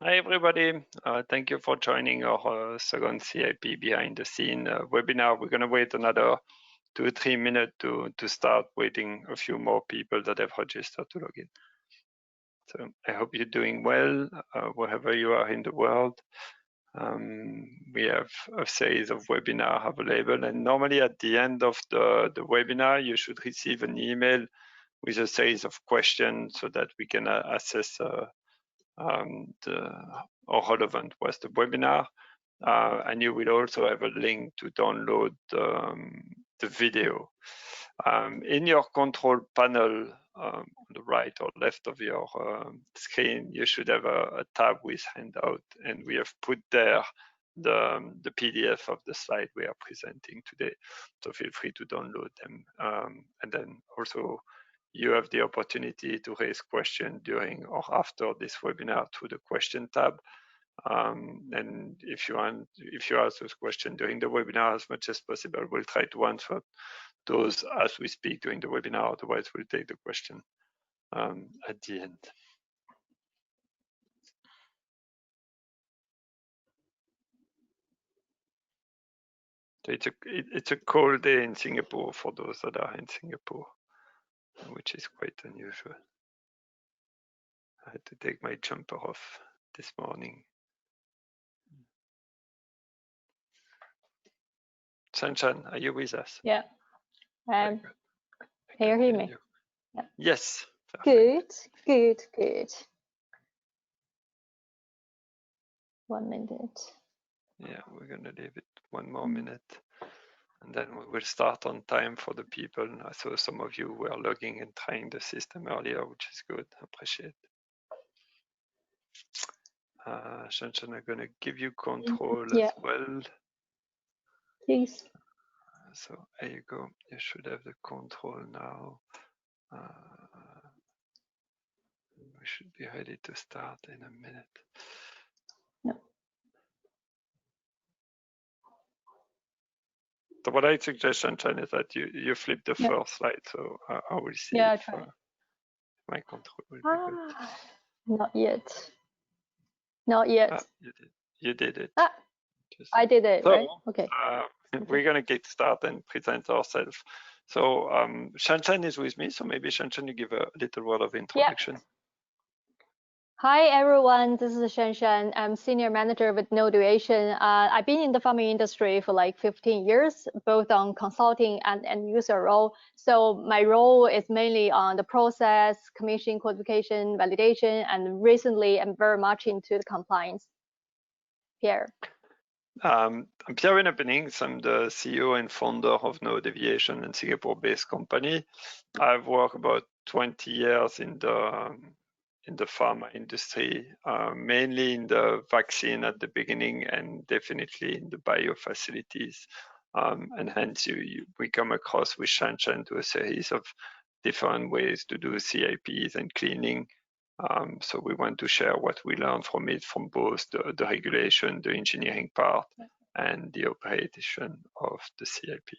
Hi, everybody. Thank you for joining our second CIP behind the scene webinar. We're going to wait another 2 or 3 minutes to start waiting a few more people that have registered to log in. So I hope you're doing well wherever you are in the world. We have a series of webinars available, and normally at the end of the webinar, you should receive an email with a series of questions so that we can assess how relevant was the webinar. And you will also have a link to download the video. In your control panel on the right or left of your screen, you should have a tab with handout, and we have put there the PDF of the slide we are presenting today. So feel free to download them. And then also you have the opportunity to raise questions during or after this webinar through the question tab. And if you ask those questions during the webinar as much as possible, we'll try to answer those as we speak during the webinar. Otherwise, we'll take the question at the end. So it's a cold day in Singapore for those that are in Singapore, which is quite unusual. I had to take my jumper off this morning. Sunshine, are you with us? Yeah. Can you hear me? Yeah. Yes. Perfect. Good. 1 minute. Yeah, we're going to leave it 1 more minute. And then we will start on time for the people. I saw some of you were logging and trying the system earlier, which is good. I appreciate it. Shanshan, I'm going to give you control as well. Please. So there you go. You should have the control now. We should be ready to start in a minute. No. So what I suggest, Shanshan, is that you flip the first slide, so I will see if my control will be good. Not yet. Not yet. You did it. I did it, so, right? Okay. We're going to get started and present ourselves. So Shanshan is with me, so maybe Shanshan, you give a little word of introduction. Yep. Hi everyone, this is Shanshan. I'm senior manager with Node Aviation. I've been in the farming industry for like 15 years, both on consulting and end user role. So my role is mainly on the process, commissioning, qualification, validation, and recently I'm very much into the compliance. Pierre. I'm Pierre Benings. I'm the CEO and founder of Node Aviation, a Singapore-based company. I've worked about 20 years in the pharma industry, mainly in the vaccine at the beginning and definitely in the bio facilities. And hence we come across with Shanshan to a series of different ways to do CIPs and cleaning. So we want to share what we learned from it, from both the regulation, the engineering part, and the operation of the CIP.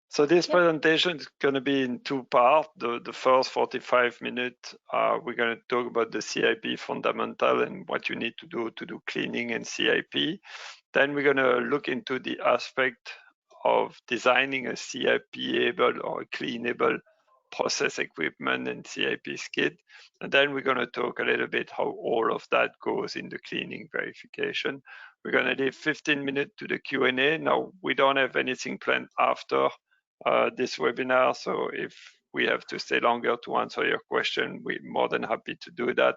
So this presentation is going to be in 2 parts. The first 45 minutes, we're going to talk about the CIP fundamental and what you need to do cleaning and CIP. Then we're going to look into the aspect of designing a CIP-able or cleanable process equipment and CIP skid. And then we're going to talk a little bit how all of that goes in the cleaning verification. We're going to leave 15 minutes to the Q&A. Now, we don't have anything planned after this webinar, so if we have to stay longer to answer your question, we're more than happy to do that.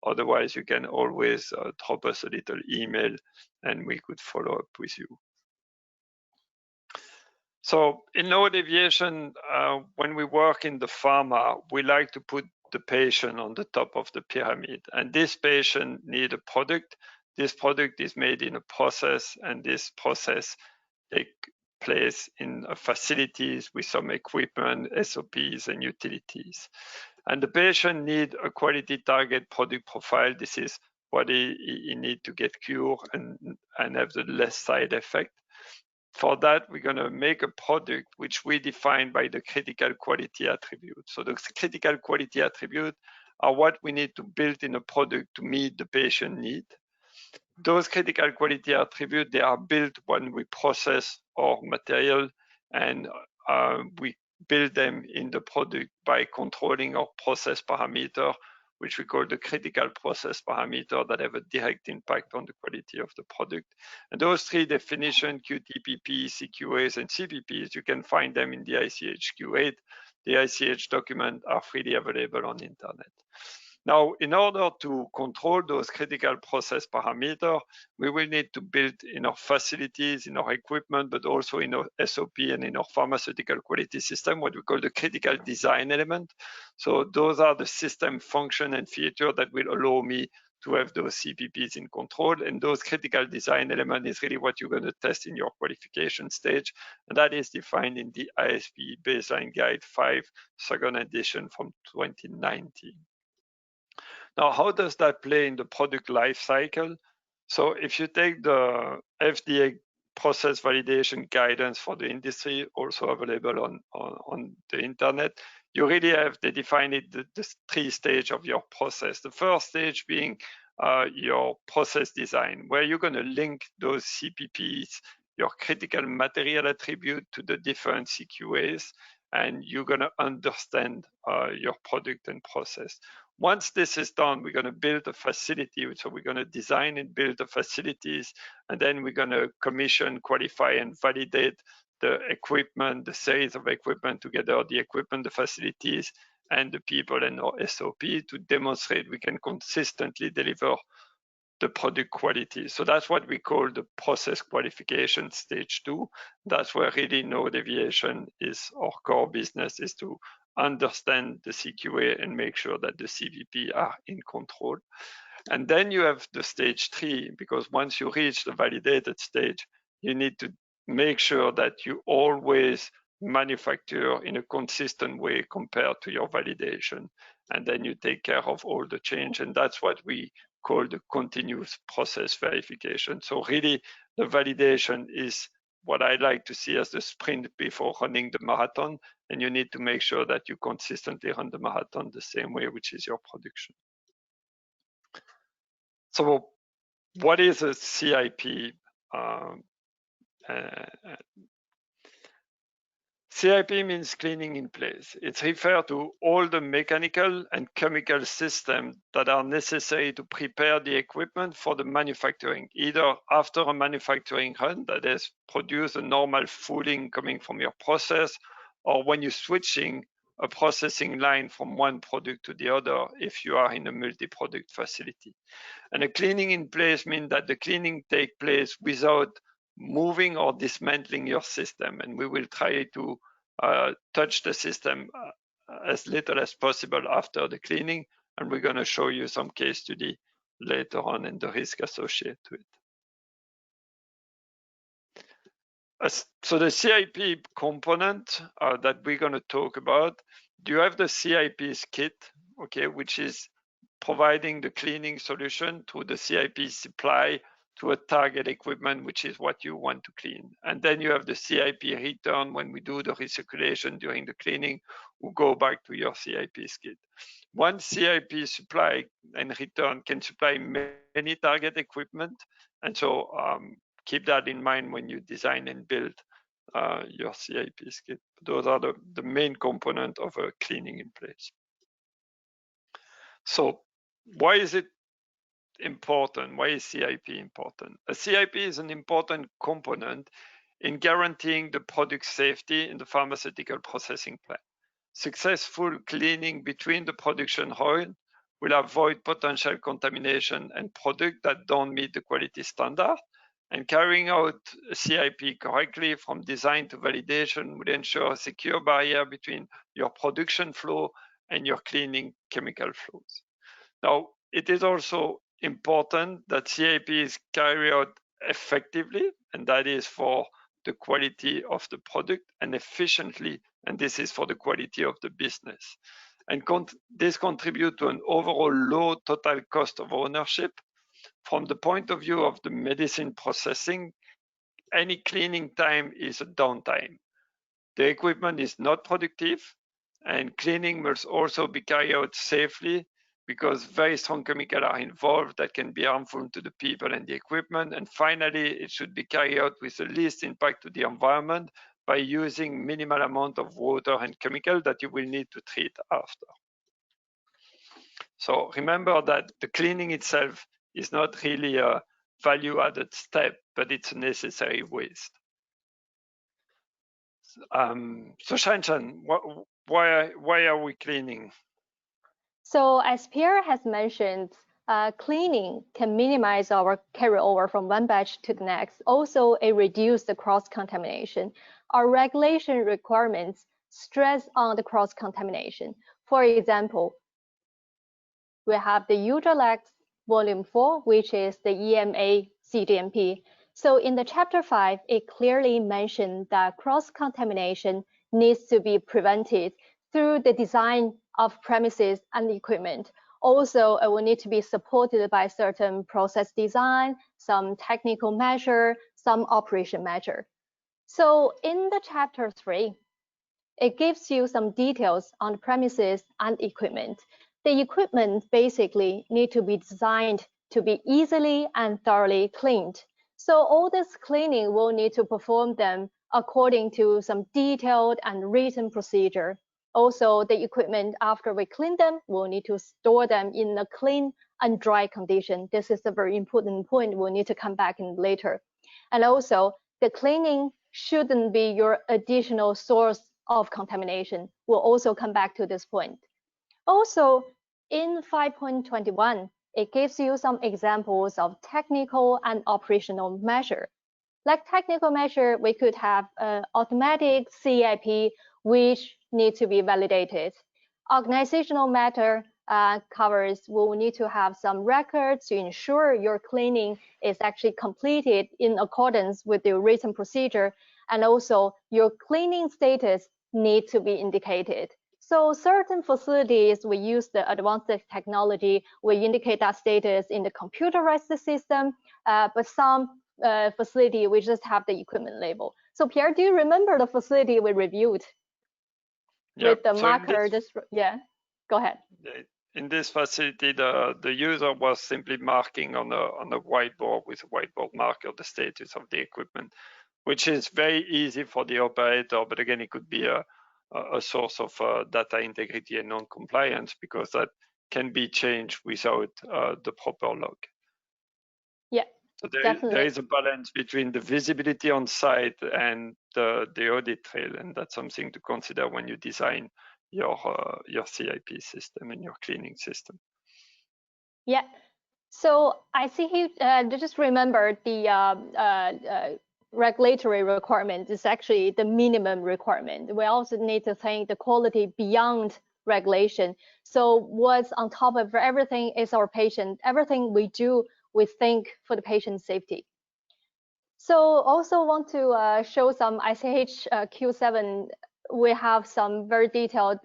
Otherwise, you can always drop us a little email and we could follow up with you. So in Node Aviation, when we work in the pharma, we like to put the patient on the top of the pyramid. And this patient needs a product. This product is made in a process, and this process takes place in facilities with some equipment, SOPs, and utilities. And the patient needs a quality target product profile. This is what he needs to get cured and have the less side effect. For that, we're going to make a product which we define by the critical quality attribute. So the critical quality attribute are what we need to build in a product to meet the patient need. Those critical quality attributes, they are built when we process our material, and we build them in the product by controlling our process parameter, which we call the critical process parameter, that have a direct impact on the quality of the product. And those three definitions, QTPP, CQAs, and CPPs, you can find them in the ICH Q8. The ICH documents are freely available on the internet. Now, in order to control those critical process parameters, we will need to build in our facilities, in our equipment, but also in our SOP and in our pharmaceutical quality system, what we call the critical design element. So those are the system function and feature that will allow me to have those CPPs in control. And those critical design element is really what you're going to test in your qualification stage. And that is defined in the ISP Baseline Guide 5, second edition from 2019. Now, how does that play in the product life cycle? So if you take the FDA process validation guidance for the industry, also available on the internet, you really have, they define it, the three stages of your process. The first stage being your process design, where you're going to link those CPPs, your critical material attribute, to the different CQAs, and you're going to understand your product and process. Once this is done, we're going to build a facility. So we're going to design and build the facilities, and then we're going to commission, qualify, and validate the equipment, the series of equipment together, the equipment, the facilities, and the people and our SOP to demonstrate we can consistently deliver the product quality. So that's what we call the process qualification stage 2. That's where really no deviation is our core business, is to understand the CQA and make sure that the CVP are in control. And then you have the stage 3, because once you reach the validated stage, you need to make sure that you always manufacture in a consistent way compared to your validation. And then you take care of all the change. And that's what we call the continuous process verification. So really, the validation is what I like to see as the sprint before running the marathon. And you need to make sure that you consistently run the marathon the same way, which is your production. So what is a CIP? CIP means cleaning in place. It's referred to all the mechanical and chemical systems that are necessary to prepare the equipment for the manufacturing, either after a manufacturing run, that is, produce a normal fooling coming from your process, or when you're switching a processing line from one product to the other if you are in a multi-product facility. And a cleaning in place means that the cleaning takes place without moving or dismantling your system. And we will try to touch the system as little as possible after the cleaning. And we're going to show you some case study later on and the risk associated with it. So the CIP component that we're going to talk about, you have the CIP's kit, okay, which is providing the cleaning solution to the CIP supply to a target equipment, which is what you want to clean. And then you have the CIP return. When we do the recirculation during the cleaning, we go back to your CIP kit. One CIP supply and return can supply many target equipment. And so keep that in mind when you design and build your CIP kit. Those are the main component of a cleaning in place. So why is it important? Why is CIP important? A CIP is an important component in guaranteeing the product safety in the pharmaceutical processing plant. Successful cleaning between the production oil will avoid potential contamination and products that don't meet the quality standard. And carrying out a CIP correctly from design to validation will ensure a secure barrier between your production flow and your cleaning chemical flows. Now, it is also important that CIP is carried out effectively, and that is for the quality of the product, and efficiently, and this is for the quality of the business. And this contributes to an overall low total cost of ownership. From the point of view of the medicine processing, any cleaning time is a downtime. The equipment is not productive, and cleaning must also be carried out safely because very strong chemicals are involved that can be harmful to the people and the equipment. And finally, it should be carried out with the least impact to the environment by using minimal amount of water and chemical that you will need to treat after. So remember that the cleaning itself is not really a value-added step, but it's a necessary waste. So Shanshan, why are we cleaning? So as Pierre has mentioned, cleaning can minimize our carryover from one batch to the next. Also, it reduces the cross-contamination. Our regulation requirements stress on the cross-contamination. For example, we have the Ultralex Volume 4, which is the EMA CGMP. So in the Chapter 5, it clearly mentioned that cross-contamination needs to be prevented through the design of premises and equipment. Also, it will need to be supported by certain process design, some technical measure, some operation measure. So in the Chapter 3, it gives you some details on the premises and equipment. The equipment basically need to be designed to be easily and thoroughly cleaned. So all this cleaning will need to perform them according to some detailed and written procedure. Also, the equipment, after we clean them, we'll need to store them in a clean and dry condition. This is a very important point we'll need to come back in later. And also, the cleaning shouldn't be your additional source of contamination. We'll also come back to this point. Also, in 5.21, it gives you some examples of technical and operational measure. Like technical measure, we could have automatic CIP, which need to be validated. Organizational matter covers, we'll need to have some records to ensure your cleaning is actually completed in accordance with the written procedure, and also your cleaning status need to be indicated. So certain facilities, we use the advanced technology, we indicate that status in the computerized system, but some facility, we just have the equipment label. So Pierre, do you remember the facility we reviewed? Yeah. With the marker, yeah, go ahead. In this facility, the user was simply marking on a whiteboard with a whiteboard marker the status of the equipment, which is very easy for the operator, but again, it could be a source of data integrity and non-compliance because that can be changed without the proper log. Yeah, so there is a balance between the visibility on site and the audit trail, and that's something to consider when you design your CIP system and your cleaning system. Yeah. So I see here, just remember the regulatory requirement is actually the minimum requirement. We also need to think the quality beyond regulation. So what's on top of everything is our patient. Everything we do, we think for the patient safety. So also want to show some ICH Q7. We have some very detailed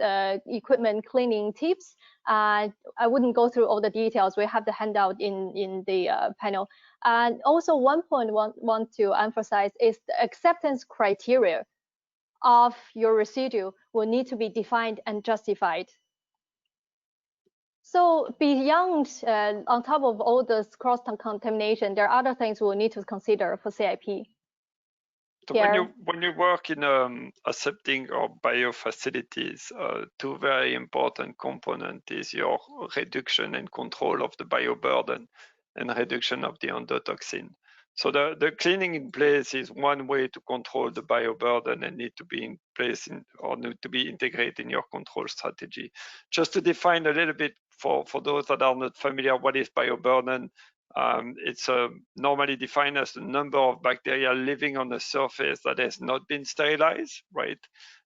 equipment cleaning tips. I wouldn't go through all the details. We have the handout in the panel. And also one point I want to emphasize is the acceptance criteria of your residue will need to be defined and justified. So beyond, on top of all this cross-contamination, there are other things we'll need to consider for CIP. So when you work in aseptic or bio facilities, two very important components is your reduction and control of the bioburden and reduction of the endotoxin. So the cleaning in place is one way to control the bioburden and need to be in place or need to be integrated in your control strategy. Just to define a little bit for those that are not familiar, what is bioburden? It's normally defined as the number of bacteria living on a surface that has not been sterilized, right?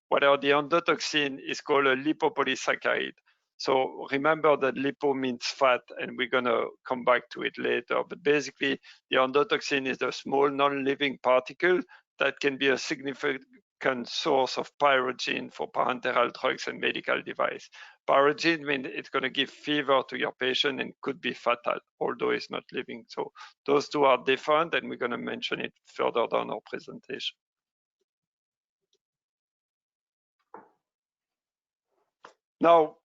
Whether the endotoxin is called a lipopolysaccharide. So remember that lipo means fat, and we're gonna come back to it later. But basically, the endotoxin is a small non-living particle that can be a significant significant source of pyrogen for parenteral drugs and medical device. Pyrogen means it's going to give fever to your patient and could be fatal, although it's not living. So those two are different, and we're going to mention it further down our presentation. Now,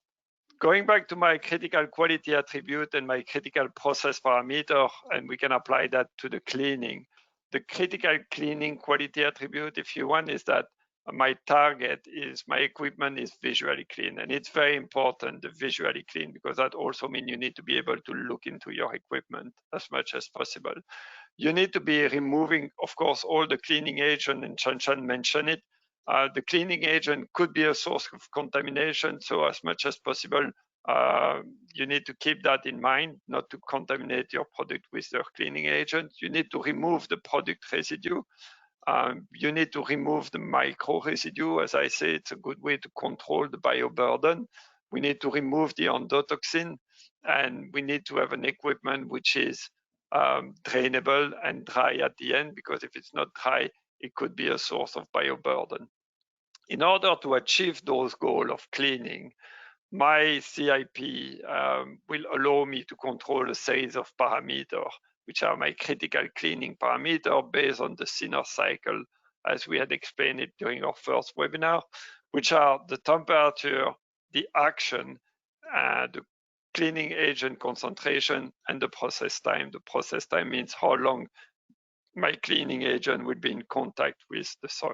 going back to my critical quality attribute and my critical process parameter, and we can apply that to the cleaning. The critical cleaning quality attribute, if you want, is that my target is my equipment is visually clean. And it's very important, the visually clean, because that also means you need to be able to look into your equipment as much as possible. You need to be removing, of course, all the cleaning agent, and Chan mentioned it. The cleaning agent could be a source of contamination, so as much as possible, you need to keep that in mind, not to contaminate your product with their cleaning agent. You need to remove the product residue. You need to remove the micro residue. As I say, it's a good way to control the bioburden. We need to remove the endotoxin, and we need to have an equipment which is drainable and dry at the end, because if it's not dry, it could be a source of bioburden. In order to achieve those goals of cleaning, my CIP will allow me to control a series of parameters, which are my critical cleaning parameter based on the Sinner cycle, as we had explained it during our first webinar, which are the temperature, the action, the cleaning agent concentration, and the process time. The process time means how long my cleaning agent will be in contact with the soil.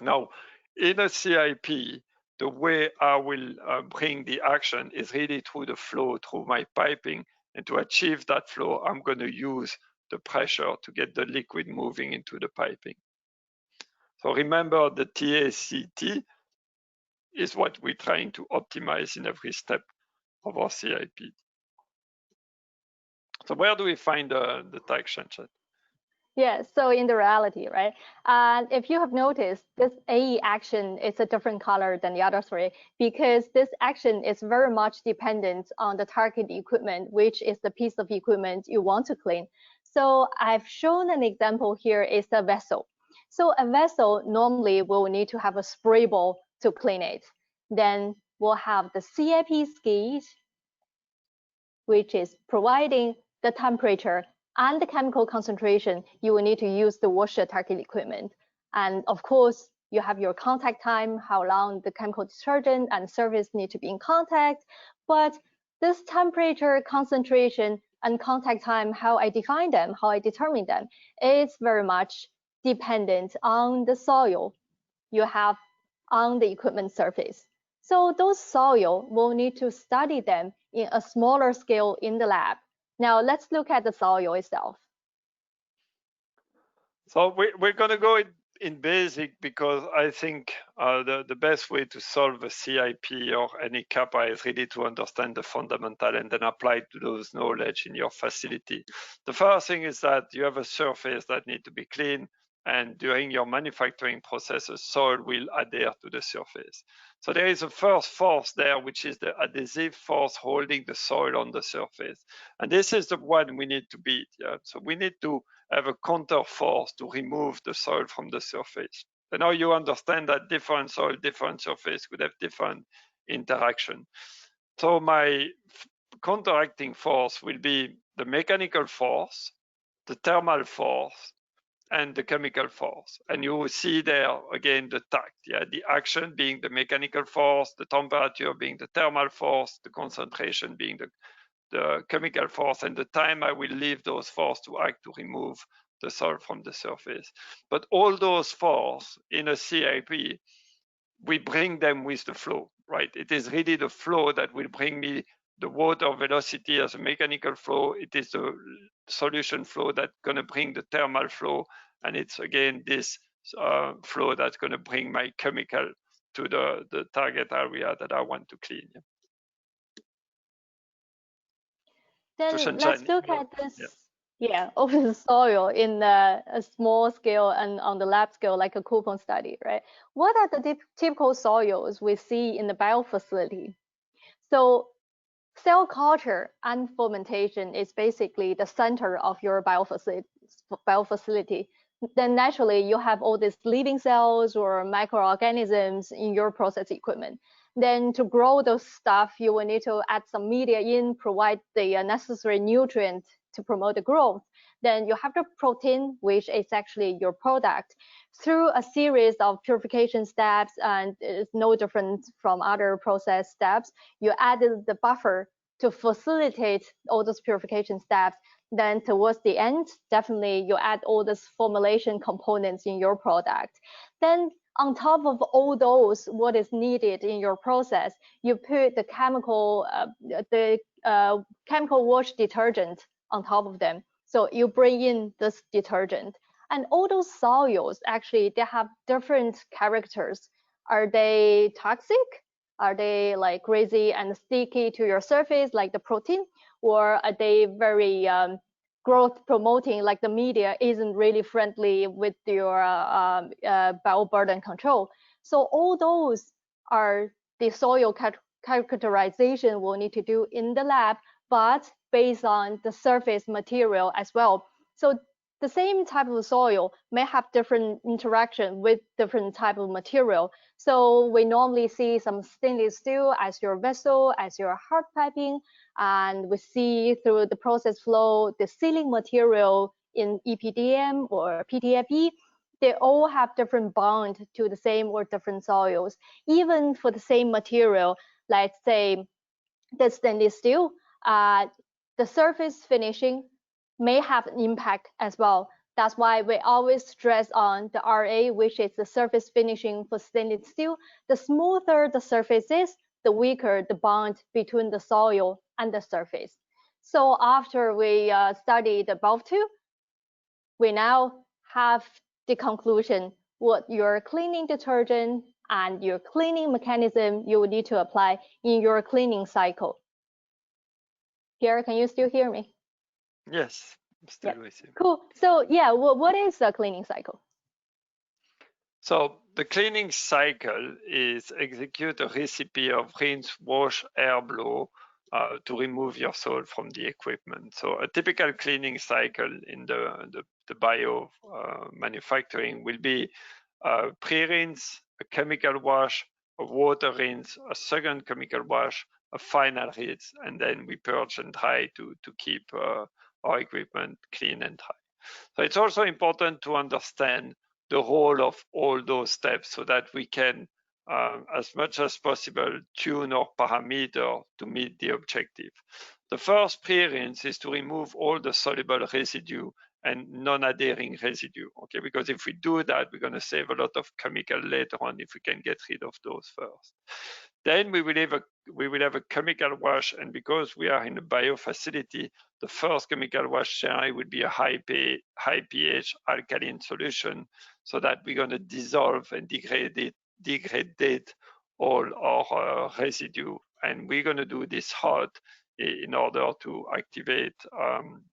Now, in a CIP, the way I will bring the action is really through the flow, through my piping. And to achieve that flow, I'm going to use the pressure to get the liquid moving into the piping. So remember, the TACT is what we're trying to optimize in every step of our CIP. So where do we find the tag changer? Yeah, so in the reality, right? And if you have noticed, this AE action is a different color than the other three, because this action is very much dependent on the target equipment, which is the piece of equipment you want to clean. So I've shown an example here is a vessel. So a vessel normally will need to have a spray ball to clean it. Then we'll have the CIP skid, which is providing the temperature and the chemical concentration. You will need to use the washer target equipment. And of course, you have your contact time, how long the chemical detergent and surface need to be in contact. But this temperature, concentration, and contact time, how I define them, how I determine them, is very much dependent on the soil you have on the equipment surface. So those soil, we'll need to study them in a smaller scale in the lab. Now let's look at the soil itself. So we're going to go in basic, because I think the best way to solve a CIP or any CAPA is really to understand the fundamental and then apply to those knowledge in your facility. The first thing is that you have a surface that need to be clean, and during your manufacturing processes, soil will adhere to the surface. So there is a first force there, which is the adhesive force holding the soil on the surface. And this is the one we need to beat. Yeah? So we need to have a counter force to remove the soil from the surface. And now you understand that different soil, different surface could have different interaction. So my counteracting force will be the mechanical force, the thermal force, and the chemical force. And you will see there again the tact, yeah, the action being the mechanical force, the temperature being the thermal force, the concentration being the chemical force, and the time I will leave those forces to act to remove the soil from the surface. But all those forces in a CIP, we bring them with the flow, right? It is really the flow that will bring me the water velocity as a mechanical flow. It is the solution flow that's going to bring the thermal flow. And it's again this flow that's going to bring my chemical to the target area that I want to clean. Then let's look at this, over the soil in a small scale and on the lab scale, like a coupon study, right? What are the typical soils we see in the biofacility? So cell culture and fermentation is basically the center of your biofacility. then naturally you have all these living cells or microorganisms in your process equipment. Then to grow those stuff, you will need to add some media in, provide the necessary nutrient to promote the growth. Then you have the protein, which is actually your product. Through a series of purification steps, and it's no different from other process steps, you added the buffer to facilitate all those purification steps. Then towards the end, definitely you add all these formulation components in your product. Then on top of all those, what is needed in your process, you put the chemical wash detergent on top of them. So you bring in this detergent. And all those soils, actually, they have different characters. Are they toxic? Are they like crazy and sticky to your surface, like the protein? Or are they very growth promoting, like the media isn't really friendly with your bioburden control? So all those are the soil characterization we'll need to do in the lab, but based on the surface material as well. So the same type of soil may have different interaction with different type of material. So we normally see some stainless steel as your vessel, as your hard piping, and we see through the process flow, the sealing material in EPDM or PTFE, they all have different bond to the same or different soils. Even for the same material, let's say the stainless steel, the surface finishing may have an impact as well. That's why we always stress on the RA, which is the surface finishing for stainless steel. The smoother the surface is, the weaker the bond between the soil and the surface. So after we studied above two, we now have the conclusion what your cleaning detergent and your cleaning mechanism you will need to apply in your cleaning cycle. Pierre, can you still hear me? Yes, I'm still with you. Cool. So yeah, what is a cleaning cycle? So the cleaning cycle is execute a recipe of rinse, wash, air blow to remove your soil from the equipment. So a typical cleaning cycle in the bio manufacturing will be pre-rinse, a chemical wash, a water rinse, a second chemical wash, a final rinse, and then we purge and dry to keep our equipment clean and dry. So it's also important to understand the role of all those steps so that we can, as much as possible, tune our parameter to meet the objective. The first pre-rinse is to remove all the soluble residue and non-adhering residue, okay? Because if we do that, we're going to save a lot of chemical later on if we can get rid of those first. Then we will have a chemical wash, and because we are in a bio facility, the first chemical wash generally would be a high pH alkaline solution, so that we're going to dissolve and degrade all our residue, and we're going to do this hot in order to activate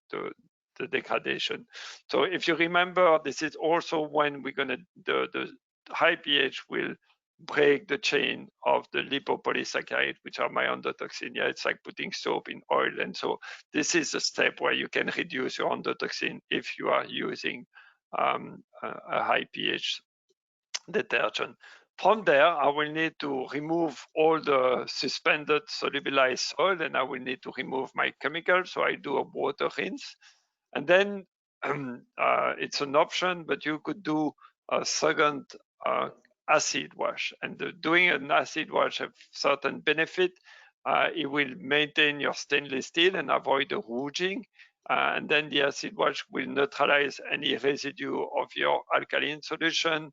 the degradation. So if you remember, this is also when we're going to the high pH will break the chain of the lipopolysaccharide, which are my endotoxin. Yeah, it's like putting soap in oil. And so this is a step where you can reduce your endotoxin if you are using a high pH detergent. From there, I will need to remove all the suspended solubilized soil, and I will need to remove my chemicals. So I do a water rinse. And then it's an option, but you could do a second acid wash. And doing an acid wash have certain benefit. It will maintain your stainless steel and avoid the rouging. And then the acid wash will neutralize any residue of your alkaline solution.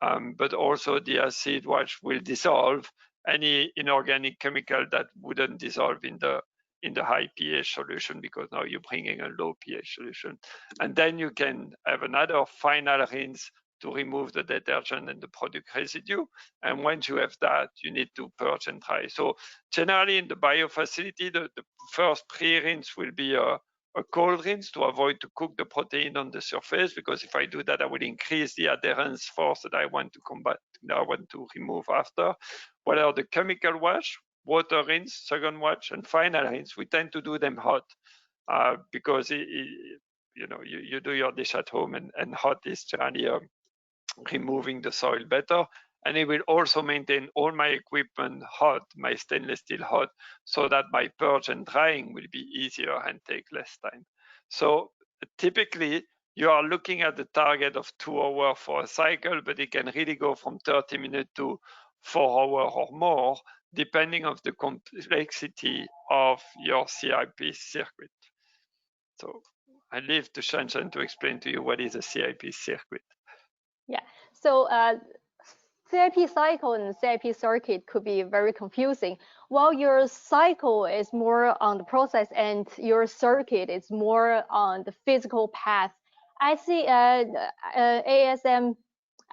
But also the acid wash will dissolve any inorganic chemical that wouldn't dissolve in the high pH solution, because now you're bringing a low pH solution. And then you can have another final rinse to remove the detergent and the product residue. And once you have that, you need to purge and dry. So generally in the bio facility, the first pre-rinse will be a cold rinse to avoid to cook the protein on the surface, because if I do that, I will increase the adherence force that I want to combat, I want to remove after. Whether the chemical wash, water rinse, second wash, and final rinse, we tend to do them hot because you do your dish at home, and hot is generally removing the soil better. And it will also maintain all my equipment hot, my stainless steel hot, so that my purge and drying will be easier and take less time. So typically, you are looking at the target of 2 hours for a cycle, but it can really go from 30 minutes to 4 hours or more, depending on the complexity of your CIP circuit. So I leave to Shanshan to explain to you what is a CIP circuit. Yeah, so CIP cycle and CIP circuit could be very confusing. While your cycle is more on the process and your circuit is more on the physical path, I see ASM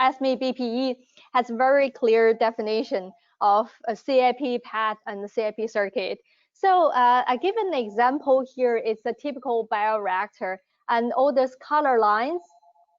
ASME BPE has very clear definition of a CIP path and the CIP circuit. So I give an example here. It's a typical bioreactor, and all those color lines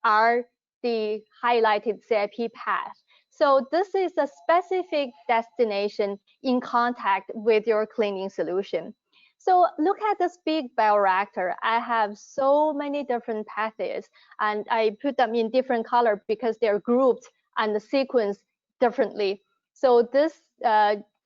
are the highlighted CIP path. So this is a specific destination in contact with your cleaning solution. So look at this big bioreactor. I have so many different paths, and I put them in different color because they're grouped and sequenced differently. So this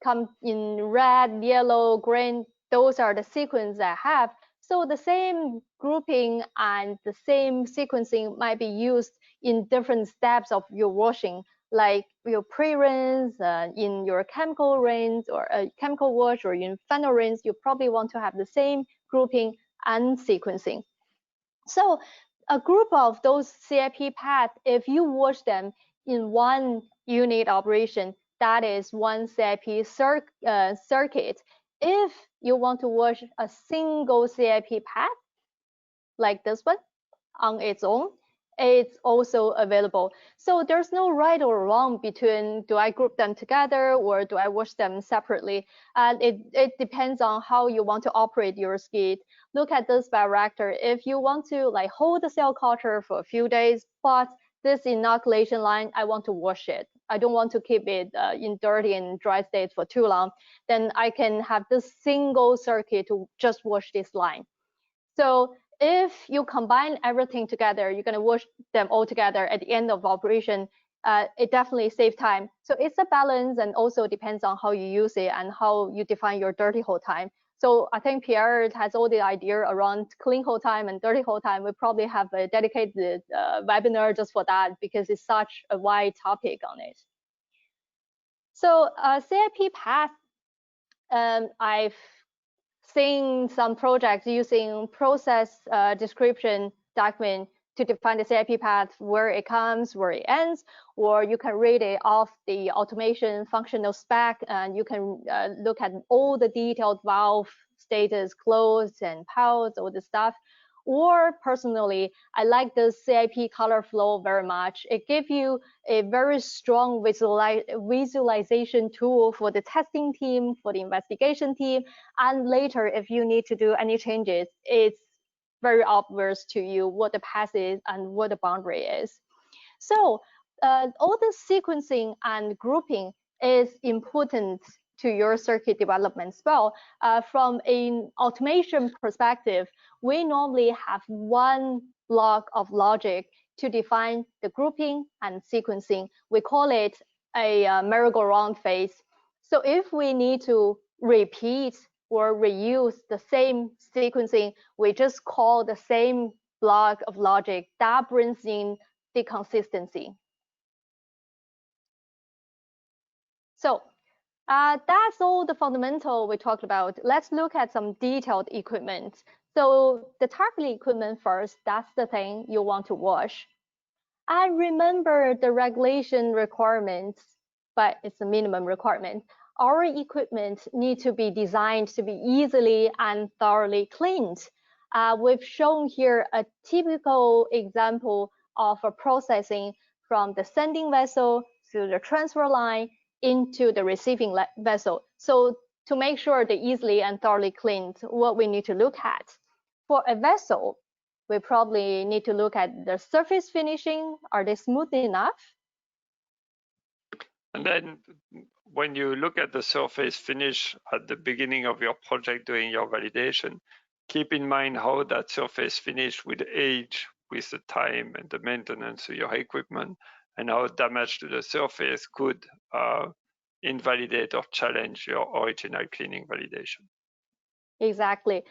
comes in red, yellow, green. Those are the sequence I have. So the same grouping and the same sequencing might be used in different steps of your washing, like your pre-rinse, in your chemical rinse or chemical wash, or in final rinse. You probably want to have the same grouping and sequencing. So a group of those CIP paths, if you wash them in one unit operation, that is one CIP circuit. If you want to wash a single CIP path, like this one, on its own, it's also available. So there's no right or wrong between, do I group them together or do I wash them separately? And it depends on how you want to operate your skid. Look at this bioreactor. If you want to like hold the cell culture for a few days, but this inoculation line, I want to wash it. I don't want to keep it in dirty and dry state for too long. Then I can have this single circuit to just wash this line. So if you combine everything together, you're going to wash them all together at the end of operation. It definitely saves time. So it's a balance, and also depends on how you use it and how you define your dirty hole time. So I think Pierre has all the idea around clean hole time and dirty hole time. We probably have a dedicated webinar just for that, because it's such a wide topic on it. So CIP path, I've seen some projects using process description document to define the CIP path, where it comes, where it ends, or you can read it off the automation functional spec, and you can look at all the detailed valve status, closed and pouch, all this stuff. Or personally, I like the CIP color flow very much. It gives you a very strong visualization tool for the testing team, for the investigation team, and later if you need to do any changes, it's very obvious to you what the path is and what the boundary is. So all the sequencing and grouping is important to your circuit development as well. From an automation perspective, we normally have one block of logic to define the grouping and sequencing. We call it a merry-go-round phase. So if we need to repeat or reuse the same sequencing, we just call the same block of logic. That brings in the consistency. So that's all the fundamental we talked about. Let's look at some detailed equipment. So the target equipment first, that's the thing you want to wash. And remember the regulation requirements, but it's a minimum requirement. Our equipment need to be designed to be easily and thoroughly cleaned. We've shown here a typical example of a processing from the sending vessel to the transfer line into the receiving vessel. So to make sure they're easily and thoroughly cleaned, what we need to look at. For a vessel, we probably need to look at the surface finishing. Are they smooth enough? And then when you look at the surface finish at the beginning of your project doing your validation, keep in mind how that surface finish will age with the time and the maintenance of your equipment, and how damage to the surface could invalidate or challenge your original cleaning validation. Exactly.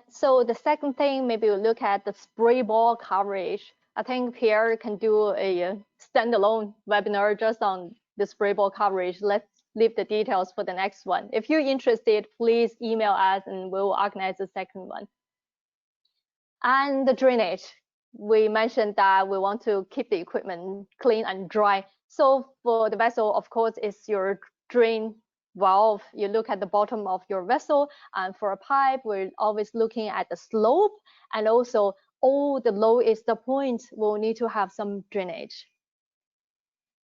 So the second thing, maybe we'll look at the spray ball coverage. I think Pierre can do a standalone webinar just on the spray ball coverage. Let's leave the details for the next one. If you're interested, please email us and we'll organize the second one. And the drainage. We mentioned that we want to keep the equipment clean and dry. So for the vessel, of course, it's your drain valve. You look at the bottom of your vessel, and for a pipe, we're always looking at the slope, and also the low is the point, we'll need to have some drainage.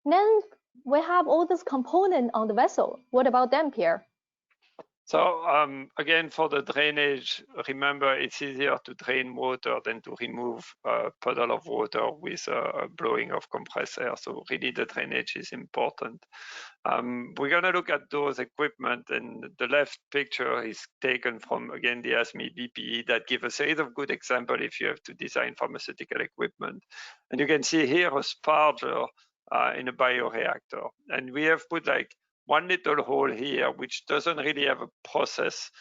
Then we have all this component on the vessel. What about them, Pierre? So again, for the drainage, remember it's easier to drain water than to remove a puddle of water with a blowing of compressed air. So really the drainage is important. We're going to look at those equipment, and the left picture is taken from, again, the ASME BPE that give a series of good example if you have to design pharmaceutical equipment. And you can see here a sparger in a bioreactor. And we have put like one little hole here, which doesn't really have a process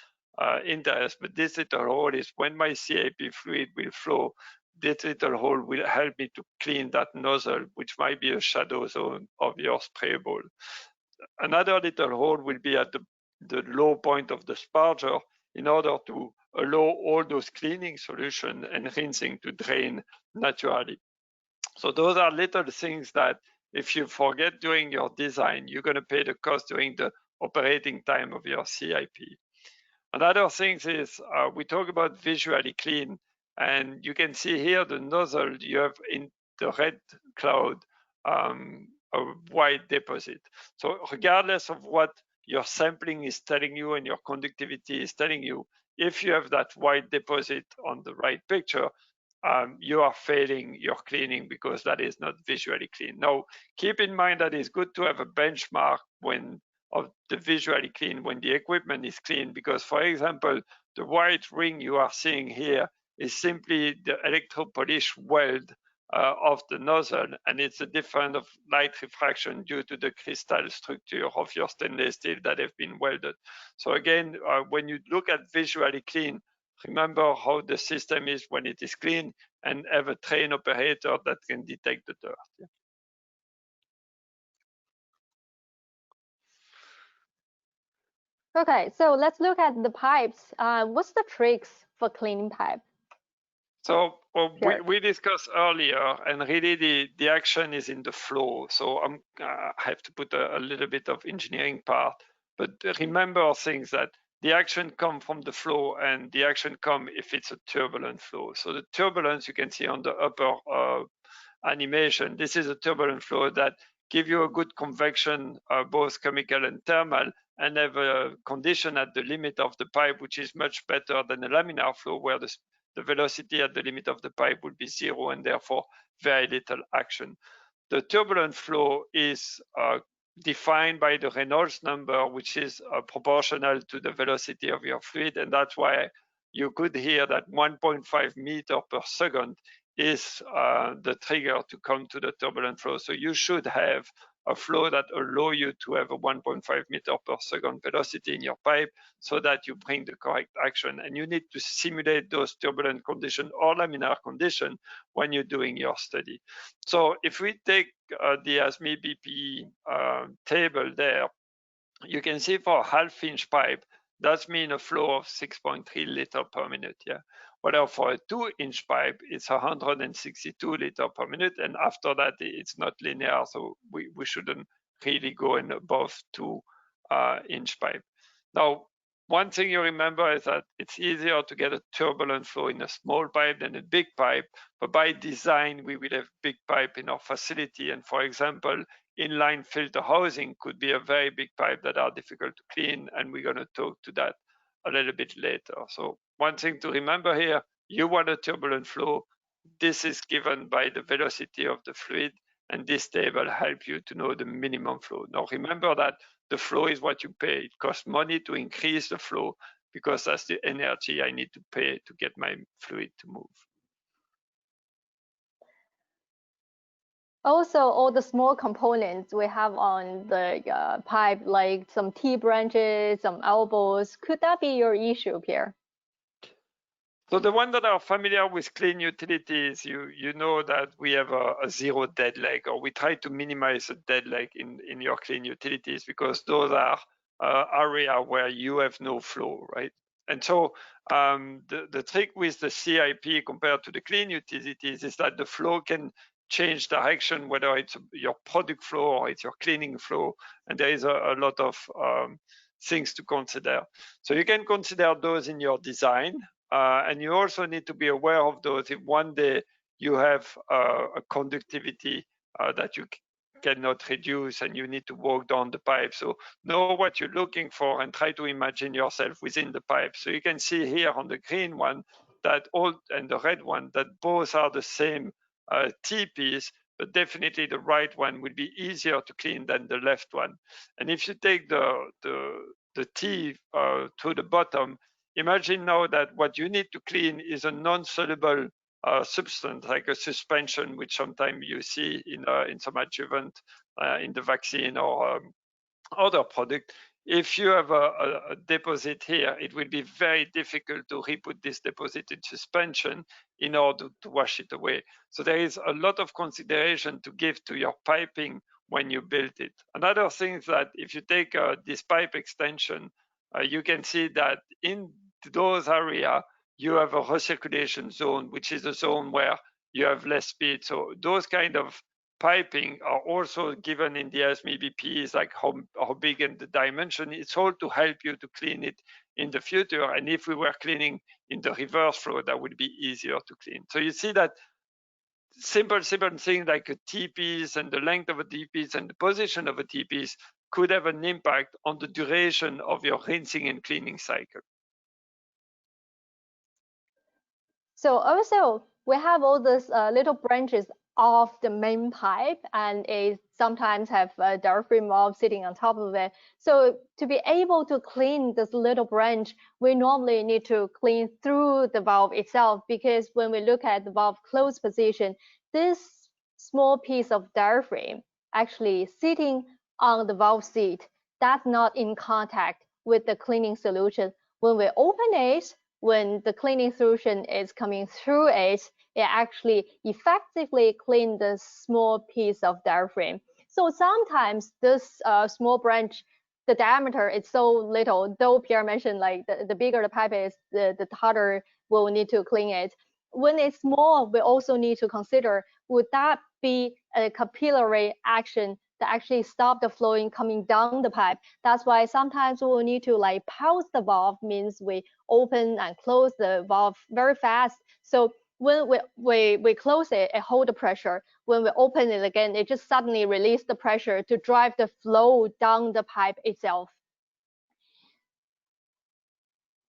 interest, but this little hole is when my CIP fluid will flow, this little hole will help me to clean that nozzle, which might be a shadow zone of your spray ball. Another little hole will be at the low point of the sparger in order to allow all those cleaning solution and rinsing to drain naturally. So those are little things that if you forget during your design, you're going to pay the cost during the operating time of your CIP. Another thing is we talk about visually clean, and you can see here the nozzle you have in the red cloud, a white deposit. So regardless of what your sampling is telling you and your conductivity is telling you, if you have that white deposit on the right picture, you are failing your cleaning because that is not visually clean. Now, keep in mind that it's good to have a benchmark when of the visually clean when the equipment is clean, because for example, the white ring you are seeing here is simply the electropolish weld of the nozzle, and it's a difference of light refraction due to the crystal structure of your stainless steel that have been welded. So again, when you look at visually clean, remember how the system is when it is clean, and have a trained operator that can detect the dirt. Yeah. Okay, so let's look at the pipes. What's the tricks for cleaning pipe? So we discussed earlier, and really the action is in the flow. So I have to put a little bit of engineering part, but remember things that the action come from the flow, and the action come if it's a turbulent flow. So the turbulence you can see on the upper animation, this is a turbulent flow that give you a good convection, both chemical and thermal, and have a condition at the limit of the pipe, which is much better than a laminar flow where the velocity at the limit of the pipe would be zero and therefore very little action. The turbulent flow is defined by the Reynolds number, which is proportional to the velocity of your fluid, and that's why you could hear that 1.5 meter per second is the trigger to come to the turbulent flow. So you should have a flow that allow you to have a 1.5 meter per second velocity in your pipe so that you bring the correct action. And you need to simulate those turbulent conditions or laminar conditions when you're doing your study. So if we take the ASME BPE table there, you can see for a half-inch pipe, that means a flow of 6.3 liter per minute. Yeah. Whereas for a 2-inch pipe, it's 162 liter per minute, and after that, it's not linear, so we shouldn't really go in above 2-inch pipe. Now, one thing you remember is that it's easier to get a turbulent flow in a small pipe than a big pipe, but by design, we will have big pipe in our facility, and for example, inline filter housing could be a very big pipe that are difficult to clean, and we're going to talk to that a little bit later. So one thing to remember here, you want a turbulent flow. This is given by the velocity of the fluid, and this table helps you to know the minimum flow. Now remember that the flow is what you pay. It costs money to increase the flow, because that's the energy I need to pay to get my fluid to move. Also, all the small components we have on the pipe, like some T-branches, some elbows, could that be your issue, Pierre? So the one that are familiar with clean utilities, you know that we have a zero dead leg, or we try to minimize a dead leg in your clean utilities, because those are area where you have no flow, right? And so the trick with the CIP compared to the clean utilities is that the flow can change direction, whether it's your product flow or it's your cleaning flow, and there is a lot of things to consider. So you can consider those in your design. And you also need to be aware of those if one day you have a conductivity that you cannot reduce and you need to walk down the pipe. So know what you're looking for and try to imagine yourself within the pipe. So you can see here on the green one that all, and the red one, that both are the same T-piece, but definitely the right one will be easier to clean than the left one. And if you take the T to the bottom, imagine now that what you need to clean is a non-soluble substance, like a suspension, which sometimes you see in some adjuvant in the vaccine or other product. If you have a deposit here, it will be very difficult to re-put this deposited suspension in order to wash it away. So there is a lot of consideration to give to your piping when you build it. Another thing is that if you take this pipe extension, you can see that in those areas, you have a recirculation zone, which is a zone where you have less speed. So those kind of piping are also given in the SMBPs, like how big and the dimension. It's all to help you to clean it in the future. And if we were cleaning in the reverse flow, that would be easier to clean. So you see that simple thing like a T-piece and the length of a T-piece and the position of a T-piece could have an impact on the duration of your rinsing and cleaning cycle. So also, we have all these little branches of the main pipe, and it sometimes have a diaphragm valve sitting on top of it. So to be able to clean this little branch, we normally need to clean through the valve itself, because when we look at the valve closed position, this small piece of diaphragm actually sitting on the valve seat, that's not in contact with the cleaning solution. When we open it, when the cleaning solution is coming through it, it actually effectively cleans the small piece of diaphragm. So sometimes this small branch, the diameter is so little, though Pierre mentioned like the bigger the pipe is, the harder we'll need to clean it. When it's small, we also need to consider, would that be a capillary action that actually stop the flowing coming down the pipe? That's why sometimes we'll need to like pause the valve, means we open and close the valve very fast. So when we close it, it hold the pressure. When we open it again, it just suddenly release the pressure to drive the flow down the pipe itself.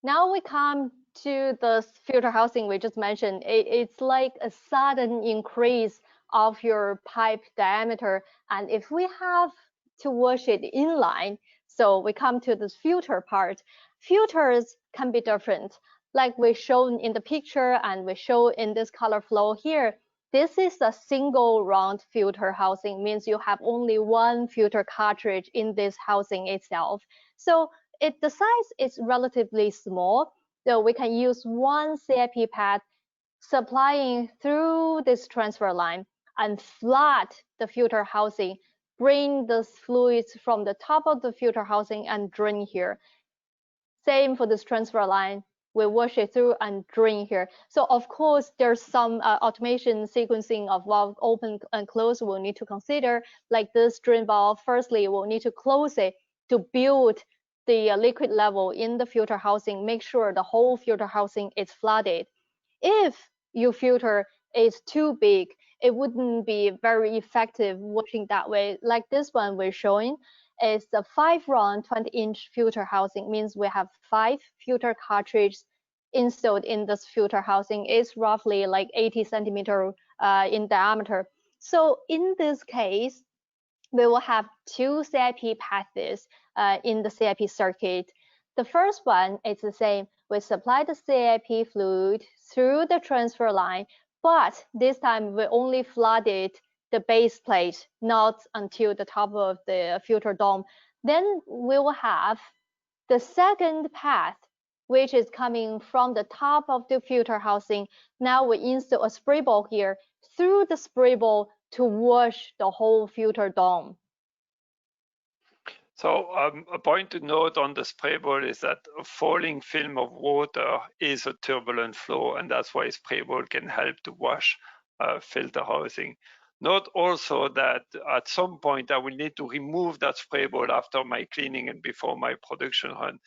Now we come to the filter housing we just mentioned. It's like a sudden increase of your pipe diameter. And if we have to wash it inline, so we come to this filter part. Filters can be different, like we shown in the picture and we show in this color flow here. This is a single round filter housing, means you have only one filter cartridge in this housing itself. So the size is relatively small, so we can use one CIP pad supplying through this transfer line and flood the filter housing, bring the fluids from the top of the filter housing and drain here. Same for this transfer line, we wash it through and drain here. So of course, there's some automation sequencing of valve open and close we'll need to consider, like this drain valve. Firstly, we'll need to close it to build the liquid level in the filter housing, make sure the whole filter housing is flooded. If your filter is too big, it wouldn't be very effective washing that way. Like this one we're showing is a 5-round 20-inch filter housing, means we have 5 filter cartridges installed in this filter housing. It's roughly like 80 centimeter in diameter. So in this case, we will have 2 CIP paths in the CIP circuit. The first one is the same. We supply the CIP fluid through the transfer line, but this time we only flooded the base plate, not until the top of the filter dome. Then we will have the second path, which is coming from the top of the filter housing. Now we install a spray ball here through the spray ball to wash the whole filter dome. So a point to note on the spray ball is that a falling film of water is a turbulent flow, and that's why spray ball can help to wash filter housing. Note also that at some point I will need to remove that spray ball after my cleaning and before my production run.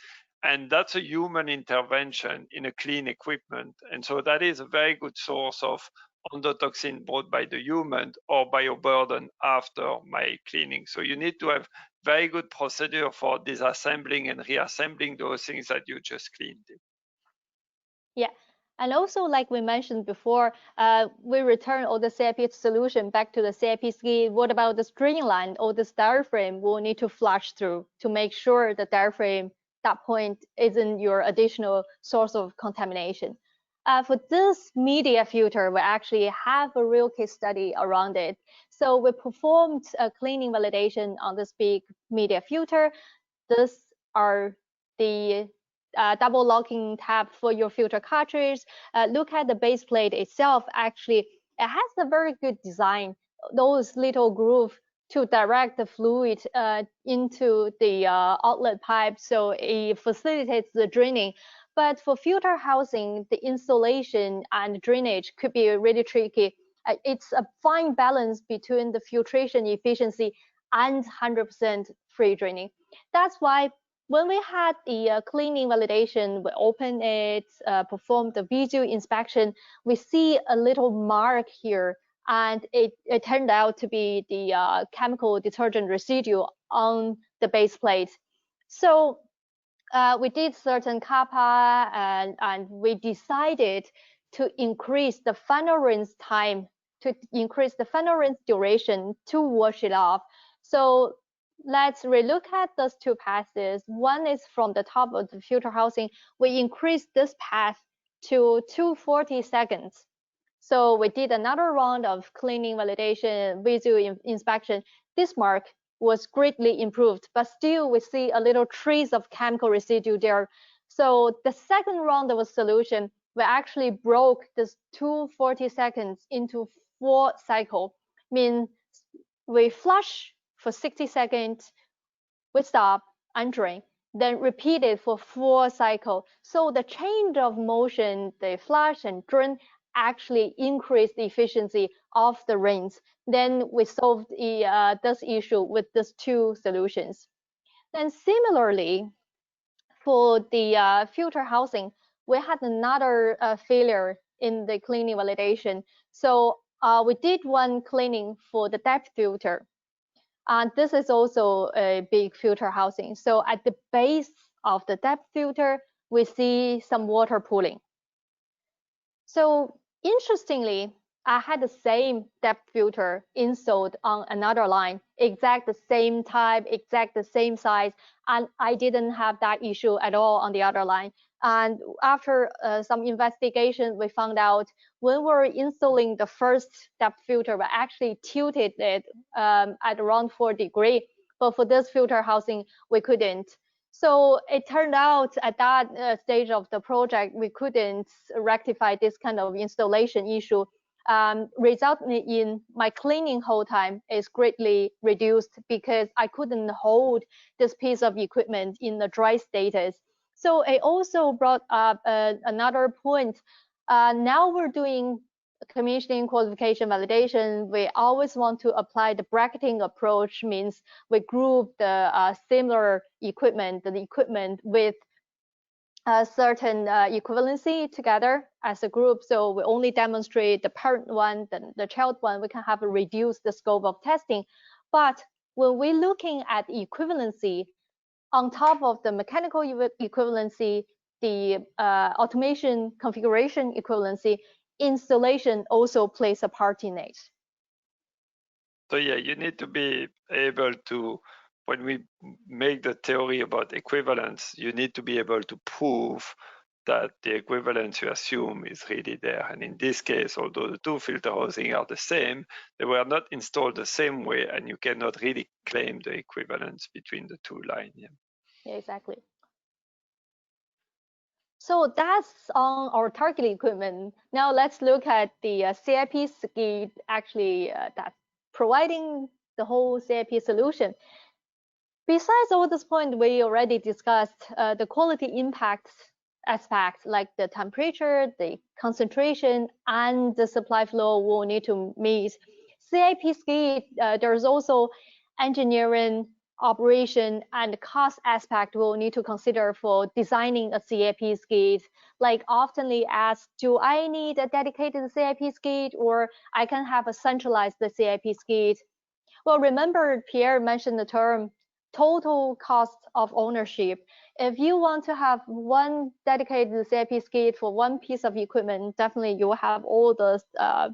And that's a human intervention in a clean equipment. And so that is a very good source of endotoxin brought by the human or bioburden after my cleaning. So you need to have very good procedure for disassembling and reassembling those things that you just cleaned. Yeah, and also like we mentioned before, we return all the CIP solution back to the CIP ski. What about the streamline or this diaphragm? We'll need to flush through to make sure the diaphragm, that point, isn't your additional source of contamination. For this media filter, we actually have a real case study around it. So we performed a cleaning validation on this big media filter. These are the double locking tab for your filter cartridge. Look at the base plate itself. Actually, it has a very good design. Those little grooves to direct the fluid into the outlet pipe, so it facilitates the draining. But for filter housing, the installation and drainage could be really tricky. It's a fine balance between the filtration efficiency and 100% free draining. That's why when we had the cleaning validation, we opened it, performed the visual inspection, we see a little mark here, and it turned out to be the chemical detergent residue on the base plate. So we did certain kappa, and we decided to increase the final rinse time, to increase the final rinse duration to wash it off. So let's relook at those two passes. One is from the top of the filter housing. We increased this path to 240 seconds. So we did another round of cleaning validation, visual inspection. This mark was greatly improved, but still we see a little trace of chemical residue there. So the second round of a solution, we actually broke this 240 seconds into 4 cycles. Means we flush for 60 seconds, we stop and drain, then repeat it for 4 cycles. So the change of motion, the flush and drain, actually increase the efficiency of the rinse. Then we solved this issue with these 2 solutions. Then similarly, for the filter housing, we had another failure in the cleaning validation. So we did one cleaning for the depth filter. And this is also a big filter housing. So at the base of the depth filter, we see some water pooling. So interestingly, I had the same depth filter installed on another line, exact the same type, exact the same size, and I didn't have that issue at all on the other line. And after some investigation, we found out when we're installing the first depth filter, we actually tilted it at around 4 degrees. But for this filter housing, we couldn't. So it turned out at that stage of the project, we couldn't rectify this kind of installation issue, resulting in my cleaning hold time is greatly reduced because I couldn't hold this piece of equipment in the dry status. So it also brought up another point. Now we're doing commissioning, qualification, validation. We always want to apply the bracketing approach, means we group the similar equipment, the equipment with a certain equivalency together as a group. So we only demonstrate the parent one, the child one, we can have a reduce the scope of testing. But when we're looking at equivalency, on top of the mechanical equivalency, the automation configuration equivalency, installation also plays a part in it. So yeah, you need to be able to when we make the theory about equivalence, you need to be able to prove that the equivalence you assume is really there. And in this case, although the two filter housing are the same, they were not installed the same way, and you cannot really claim the equivalence between the two lines. Yeah, exactly. So that's on our target equipment. Now let's look at the CIP skid, actually that's providing the whole CIP solution. Besides all this point, we already discussed the quality impact aspects like the temperature, the concentration, and the supply flow will need to meet. CIP skid, there's also engineering, operation, and cost aspect we'll need to consider for designing a CIP skid. Like oftenly asked, do I need a dedicated CIP skid, or I can have a centralized CIP skid? Well, remember Pierre mentioned the term total cost of ownership. If you want to have one dedicated CIP skid for one piece of equipment, definitely you will have all the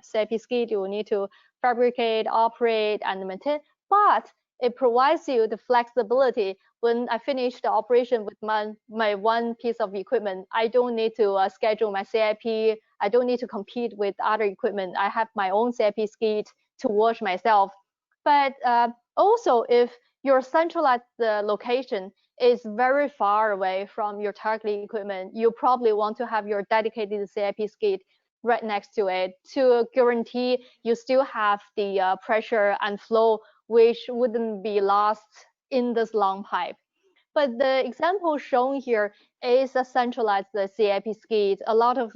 CIP skid you will need to fabricate, operate, and maintain. But it provides you the flexibility. When I finish the operation with my one piece of equipment, I don't need to schedule my CIP. I don't need to compete with other equipment. I have my own CIP skid to wash myself. But also, if your centralized location is very far away from your target equipment, you probably want to have your dedicated CIP skid right next to it to guarantee you still have the pressure and flow, which wouldn't be lost in this long pipe. But the example shown here is a centralized CIP skid. A lot of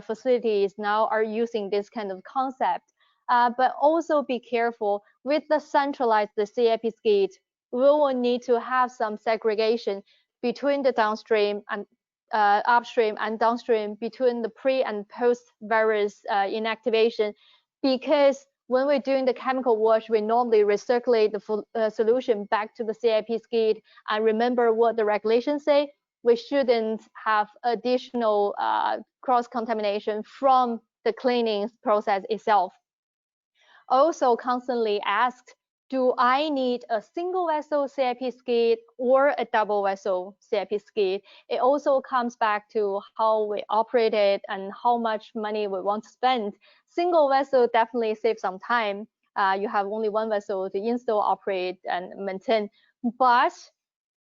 facilities now are using this kind of concept. But also be careful with the centralized CIP skid. We will need to have some segregation between the downstream and upstream and downstream, between the pre and post various inactivation, because when we're doing the chemical wash, we normally recirculate the solution back to the CIP skid. And remember what the regulations say, we shouldn't have additional cross-contamination from the cleaning process itself. Also constantly asked, do I need a single vessel CIP skid or a double vessel CIP skid? It also comes back to how we operate it and how much money we want to spend. Single vessel definitely saves some time. You have only one vessel to install, operate, and maintain. But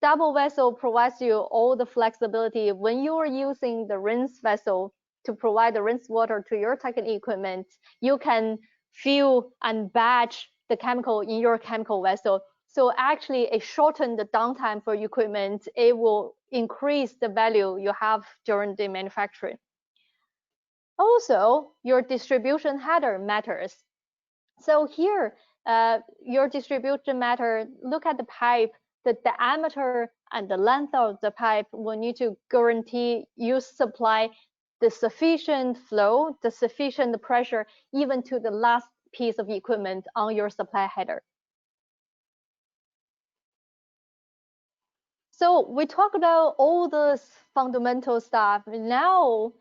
double vessel provides you all the flexibility when you are using the rinse vessel to provide the rinse water to your target equipment. You can fill and batch the chemical in your chemical vessel. So actually it shortened the downtime for equipment. It will increase the value you have during the manufacturing. Also, your distribution header matters. So here, your distribution matter, look at the pipe, the diameter and the length of the pipe will need to guarantee you supply the sufficient flow, the sufficient pressure, even to the last piece of equipment on your supply header. So we talked about all this fundamental stuff. Now,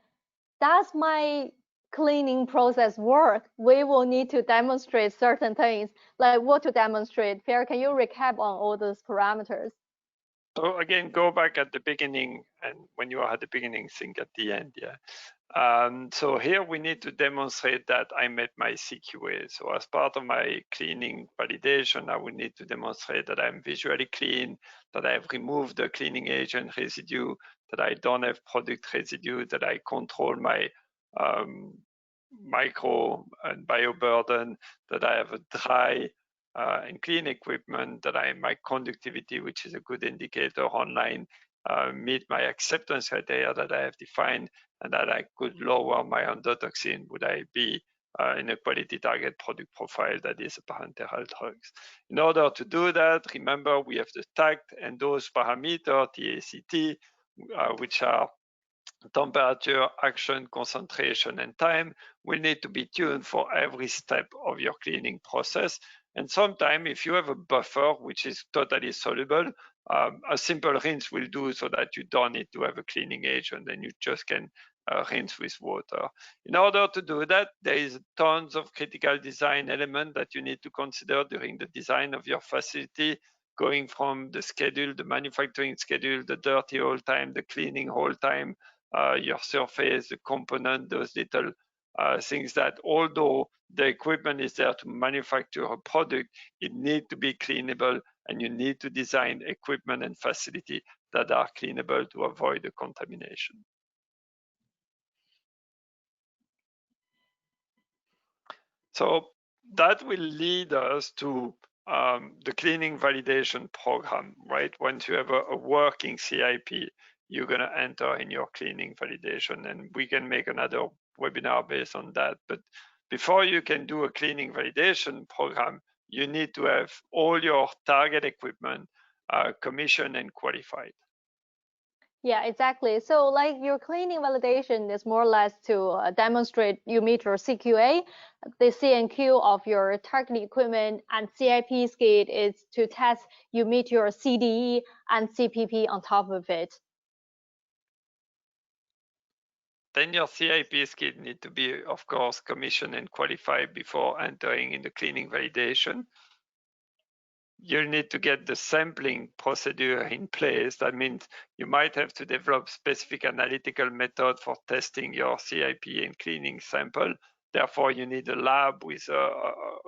does my cleaning process work? We will need to demonstrate certain things. Like what to demonstrate? Pierre, can you recap on all those parameters? So again, go back at the beginning, and when you are at the beginning, think at the end. Yeah. So here we need to demonstrate that I met my CQA. So as part of my cleaning validation, I will need to demonstrate that I'm visually clean, that I've removed the cleaning agent residue, that I don't have product residue, that I control my micro and bioburden, that I have a dry and clean equipment, that my conductivity, which is a good indicator online, meet my acceptance criteria that I have defined, and that I could lower my endotoxin. Would I be in a quality target product profile that is a parenteral drugs? In order to do that, remember we have the tagged and those parameters, TACT, which are temperature, action, concentration, and time, will need to be tuned for every step of your cleaning process. And sometimes if you have a buffer, which is totally soluble, a simple rinse will do, so that you don't need to have a cleaning agent and you just can rinse with water. In order to do that, there is tons of critical design elements that you need to consider during the design of your facility. going from the schedule, the manufacturing schedule, the dirty whole time, the cleaning whole time, your surface, the component, those little things that although the equipment is there to manufacture a product, it needs to be cleanable, and you need to design equipment and facility that are cleanable to avoid the contamination. So that will lead us to the cleaning validation program, right? Once you have a working CIP, you're going to enter in your cleaning validation, and we can make another webinar based on that. But before you can do a cleaning validation program, you need to have all your target equipment commissioned and qualified. Yeah, exactly. So like your cleaning validation is more or less to demonstrate you meet your CQA, the C&Q of your target equipment, and CIP skid is to test you meet your CDE and CPP on top of it. Then your CIP skid need to be, of course, commissioned and qualified before entering in the cleaning validation. You need to get the sampling procedure in place. That means you might have to develop specific analytical method for testing your CIP and cleaning sample. Therefore, you need a lab with a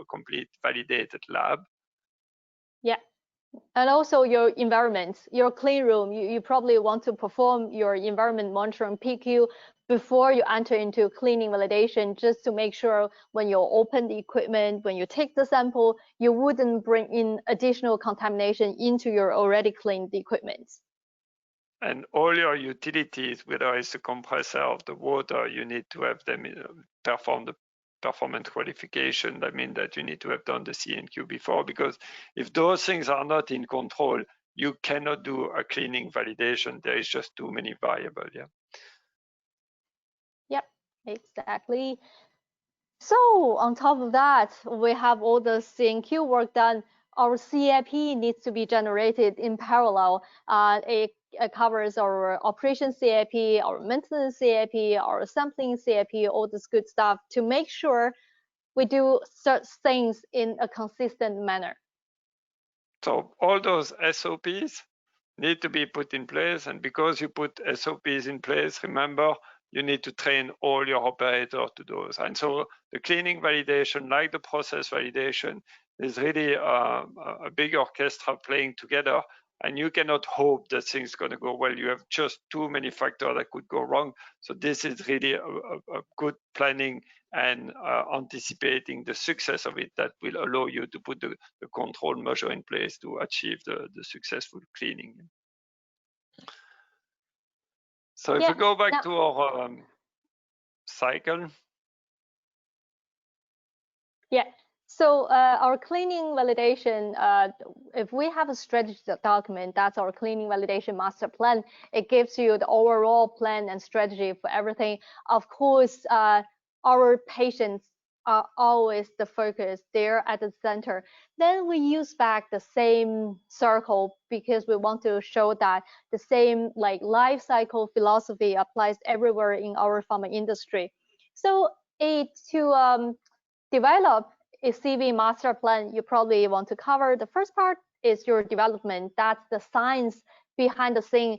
complete validated lab. Yeah. And also your environment, your clean room, you probably want to perform your environment monitoring PQ before you enter into cleaning validation, just to make sure when you open the equipment, when you take the sample, you wouldn't bring in additional contamination into your already cleaned equipment. And all your utilities, whether it's the compressor or the water, you need to have them perform the performance qualification. That means that you need to have done the C&Q before, because if those things are not in control, you cannot do a cleaning validation. There is just too many variables. Yeah. Yep, exactly. So on top of that, we have all the C&Q work done. Our CIP needs to be generated in parallel. It covers our operation CIP, our maintenance CIP, our sampling CIP, all this good stuff to make sure we do such things in a consistent manner. So all those SOPs need to be put in place, and because you put SOPs in place, remember, you need to train all your operators to those. And so the cleaning validation, like the process validation, is really a big orchestra playing together, and you cannot hope that things are going to go well. You have just too many factors that could go wrong. So this is really a good planning and anticipating the success of it that will allow you to put the control measure in place to achieve the successful cleaning. So if we go back to our cycle. Yeah. So our cleaning validation, if we have a strategy document, that's our cleaning validation master plan. It gives you the overall plan and strategy for everything. Of course, our patients are always the focus. They're at the center. Then we use back the same circle because we want to show that the same like life cycle philosophy applies everywhere in our pharma industry. So to develop a CV master plan, you probably want to cover the first part is your development. That's the science behind the scene.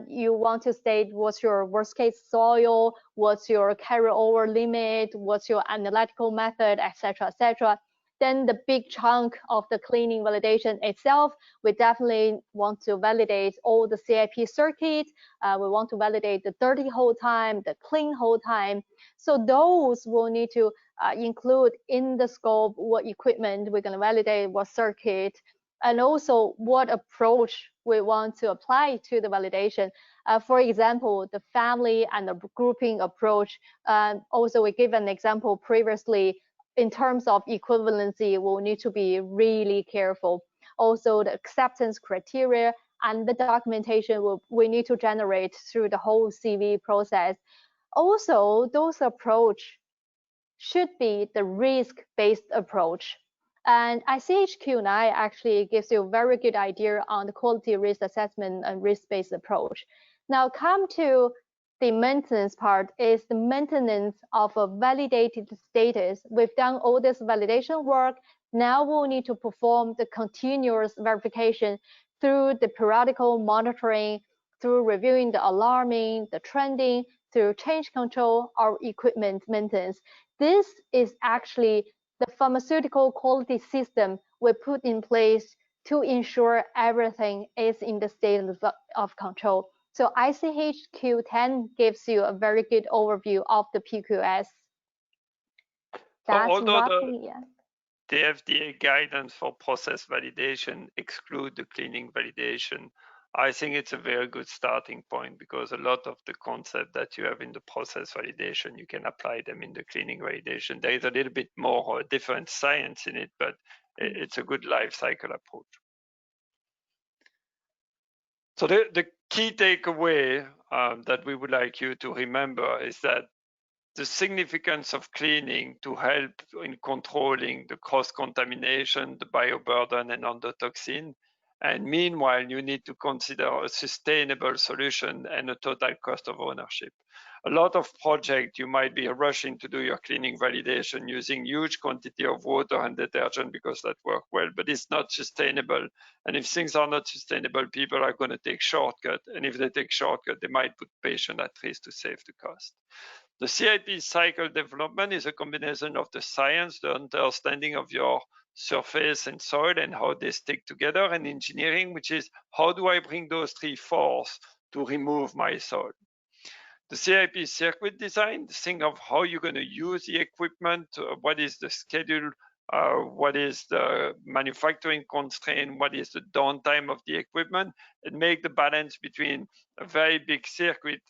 You want to state what's your worst case soil, what's your carryover limit, what's your analytical method, etc., etc. Then the big chunk of the cleaning validation itself, we definitely want to validate all the CIP circuits. We want to validate the dirty whole time, the clean whole time. So those will need to include in the scope what equipment we're going to validate, what circuit, and also what approach we want to apply to the validation. For example, the family and the grouping approach. Also, we gave an example previously. In terms of equivalency, we'll need to be really careful. Also, the acceptance criteria and the documentation we need to generate through the whole CV process. Also, those approach should be the risk-based approach. And ICHQ9 actually gives you a very good idea on the quality risk assessment and risk-based approach. Now come to the maintenance part, is the maintenance of a validated status. We've done all this validation work, Now we'll need to perform the continuous verification through the periodical monitoring, through reviewing the alarming, the trending, through change control, or equipment maintenance. This is actually the pharmaceutical quality system we put in place to ensure everything is in the state of control. So ICH-Q10 gives you a very good overview of the PQS. That's roughly, the FDA guidance for process validation exclude the cleaning validation. I think it's a very good starting point because a lot of the concept that you have in the process validation, you can apply them in the cleaning validation. There is a little bit more or different science in it, but it's a good life cycle approach. So the key takeaway that we would like you to remember is that the significance of cleaning to help in controlling the cross-contamination, the bioburden, and endotoxin. And meanwhile, you need to consider a sustainable solution and a total cost of ownership. A lot of projects, you might be rushing to do your cleaning validation using huge quantity of water and detergent because that works well, but it's not sustainable. And if things are not sustainable, people are going to take shortcuts. And if they take shortcuts, they might put patients at risk to save the cost. The CIP cycle development is a combination of the science, the understanding of your surface and soil and how they stick together, and engineering, which is how do I bring those three forces to remove my soil. The CIP circuit design, think of how you're going to use the equipment, what is the schedule, what is the manufacturing constraint, what is the downtime of the equipment, and make the balance between a very big circuit,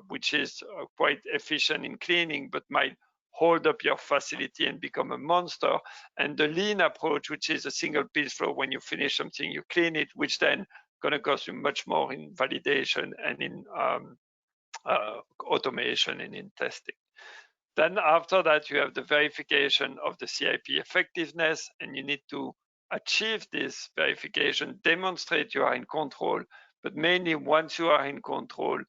which is quite efficient in cleaning, but might hold up your facility and become a monster, and the lean approach, which is a single piece flow. When you finish something, you clean it, which then going to cost you much more in validation and in automation and in testing. Then after that, you have the verification of the CIP effectiveness, and you need to achieve this verification, demonstrate you are in control, but mainly once you are in control,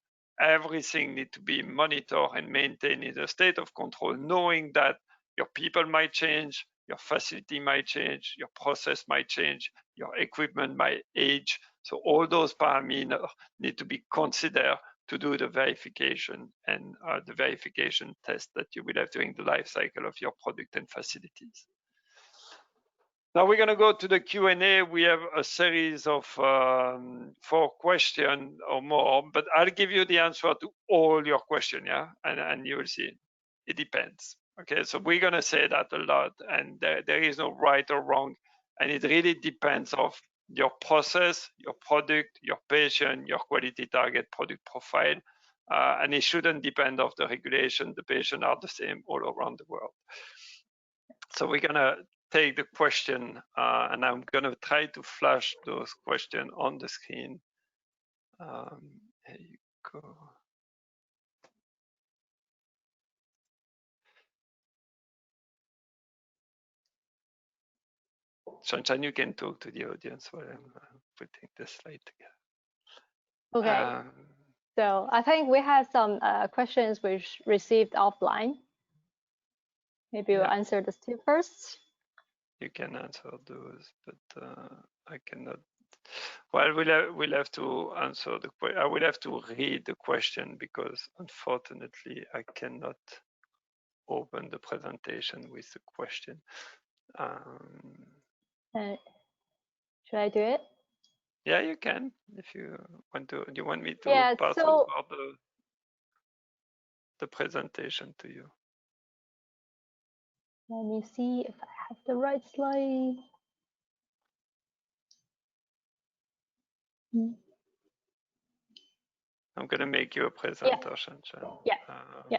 everything needs to be monitored and maintained in a state of control, knowing that your people might change, your facility might change, your process might change, your equipment might age. So all those parameters need to be considered to do the verification and the verification test that you will have during the life cycle of your product and facilities. Now we're going to go to the Q&A. We have a series of 4 questions or more, but I'll give you the answer to all your questions, yeah? And you will see. It depends. Okay, so we're going to say that a lot, and there is no right or wrong, and it really depends of your process, your product, your patient, your quality target product profile, and it shouldn't depend of the regulation. The patients are the same all around the world. So we're going to take the question, and I'm going to try to flash those questions on the screen. Here you go. Shanshan, you can talk to the audience while I'm putting the slide together. Okay. So I think we have some questions which received offline. Maybe we'll answer this two first. You can answer those, but I cannot. Well, we'll have to answer the question. I will have to read the question because unfortunately I cannot open the presentation with the question. Should I do it? Yeah, you can if you want to. Do you want me to pass over the presentation to you? Let me see if I have the right slide. I'm going to make you a presenter, Shanshan. Yeah.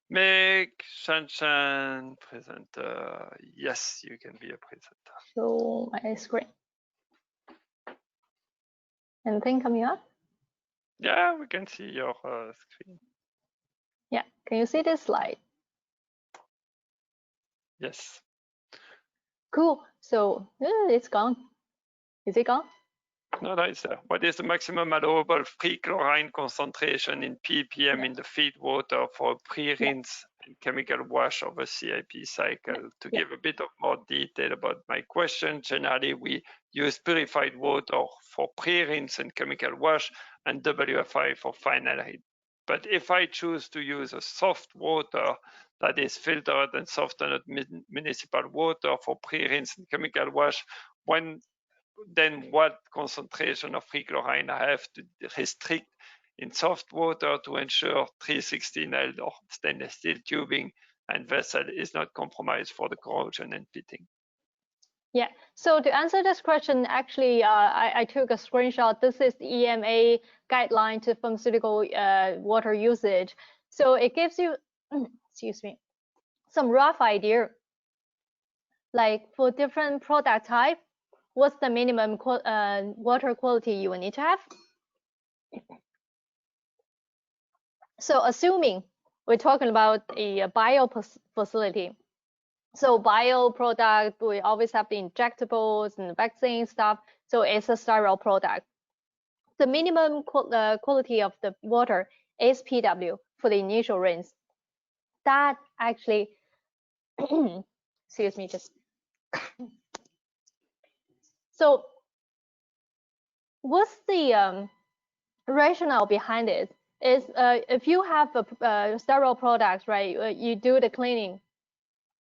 Make Shanshan presenter. Yes, you can be a presenter. Show my screen. Anything coming up? Yeah, we can see your screen. Yeah, can you see this slide? Yes. Cool. So it's gone. Is it gone? No, it's there. What is the maximum allowable free chlorine concentration in ppm in the feed water for a pre-rinse and chemical wash of a CIP cycle? To give a bit of more detail about my question, generally we use purified water for pre-rinse and chemical wash and WFI for final heat. But if I choose to use a soft water that is filtered and softened municipal water for pre-rinse and chemical wash, then what concentration of free chlorine I have to restrict in soft water to ensure 316L or stainless steel tubing and vessel is not compromised for the corrosion and pitting? Yeah, so to answer this question, actually, I took a screenshot. This is the EMA guideline to pharmaceutical water usage. So it gives you, excuse me, some rough idea. Like for different product type, what's the minimum water quality you will need to have? So assuming we're talking about a bio facility, so bio product, we always have the injectables and the vaccine stuff, so it's a sterile product. The minimum quality of the water is PW for the initial rinse. That actually, excuse me, just so what's the rationale behind it? Is if you have a sterile products, right? You do the cleaning.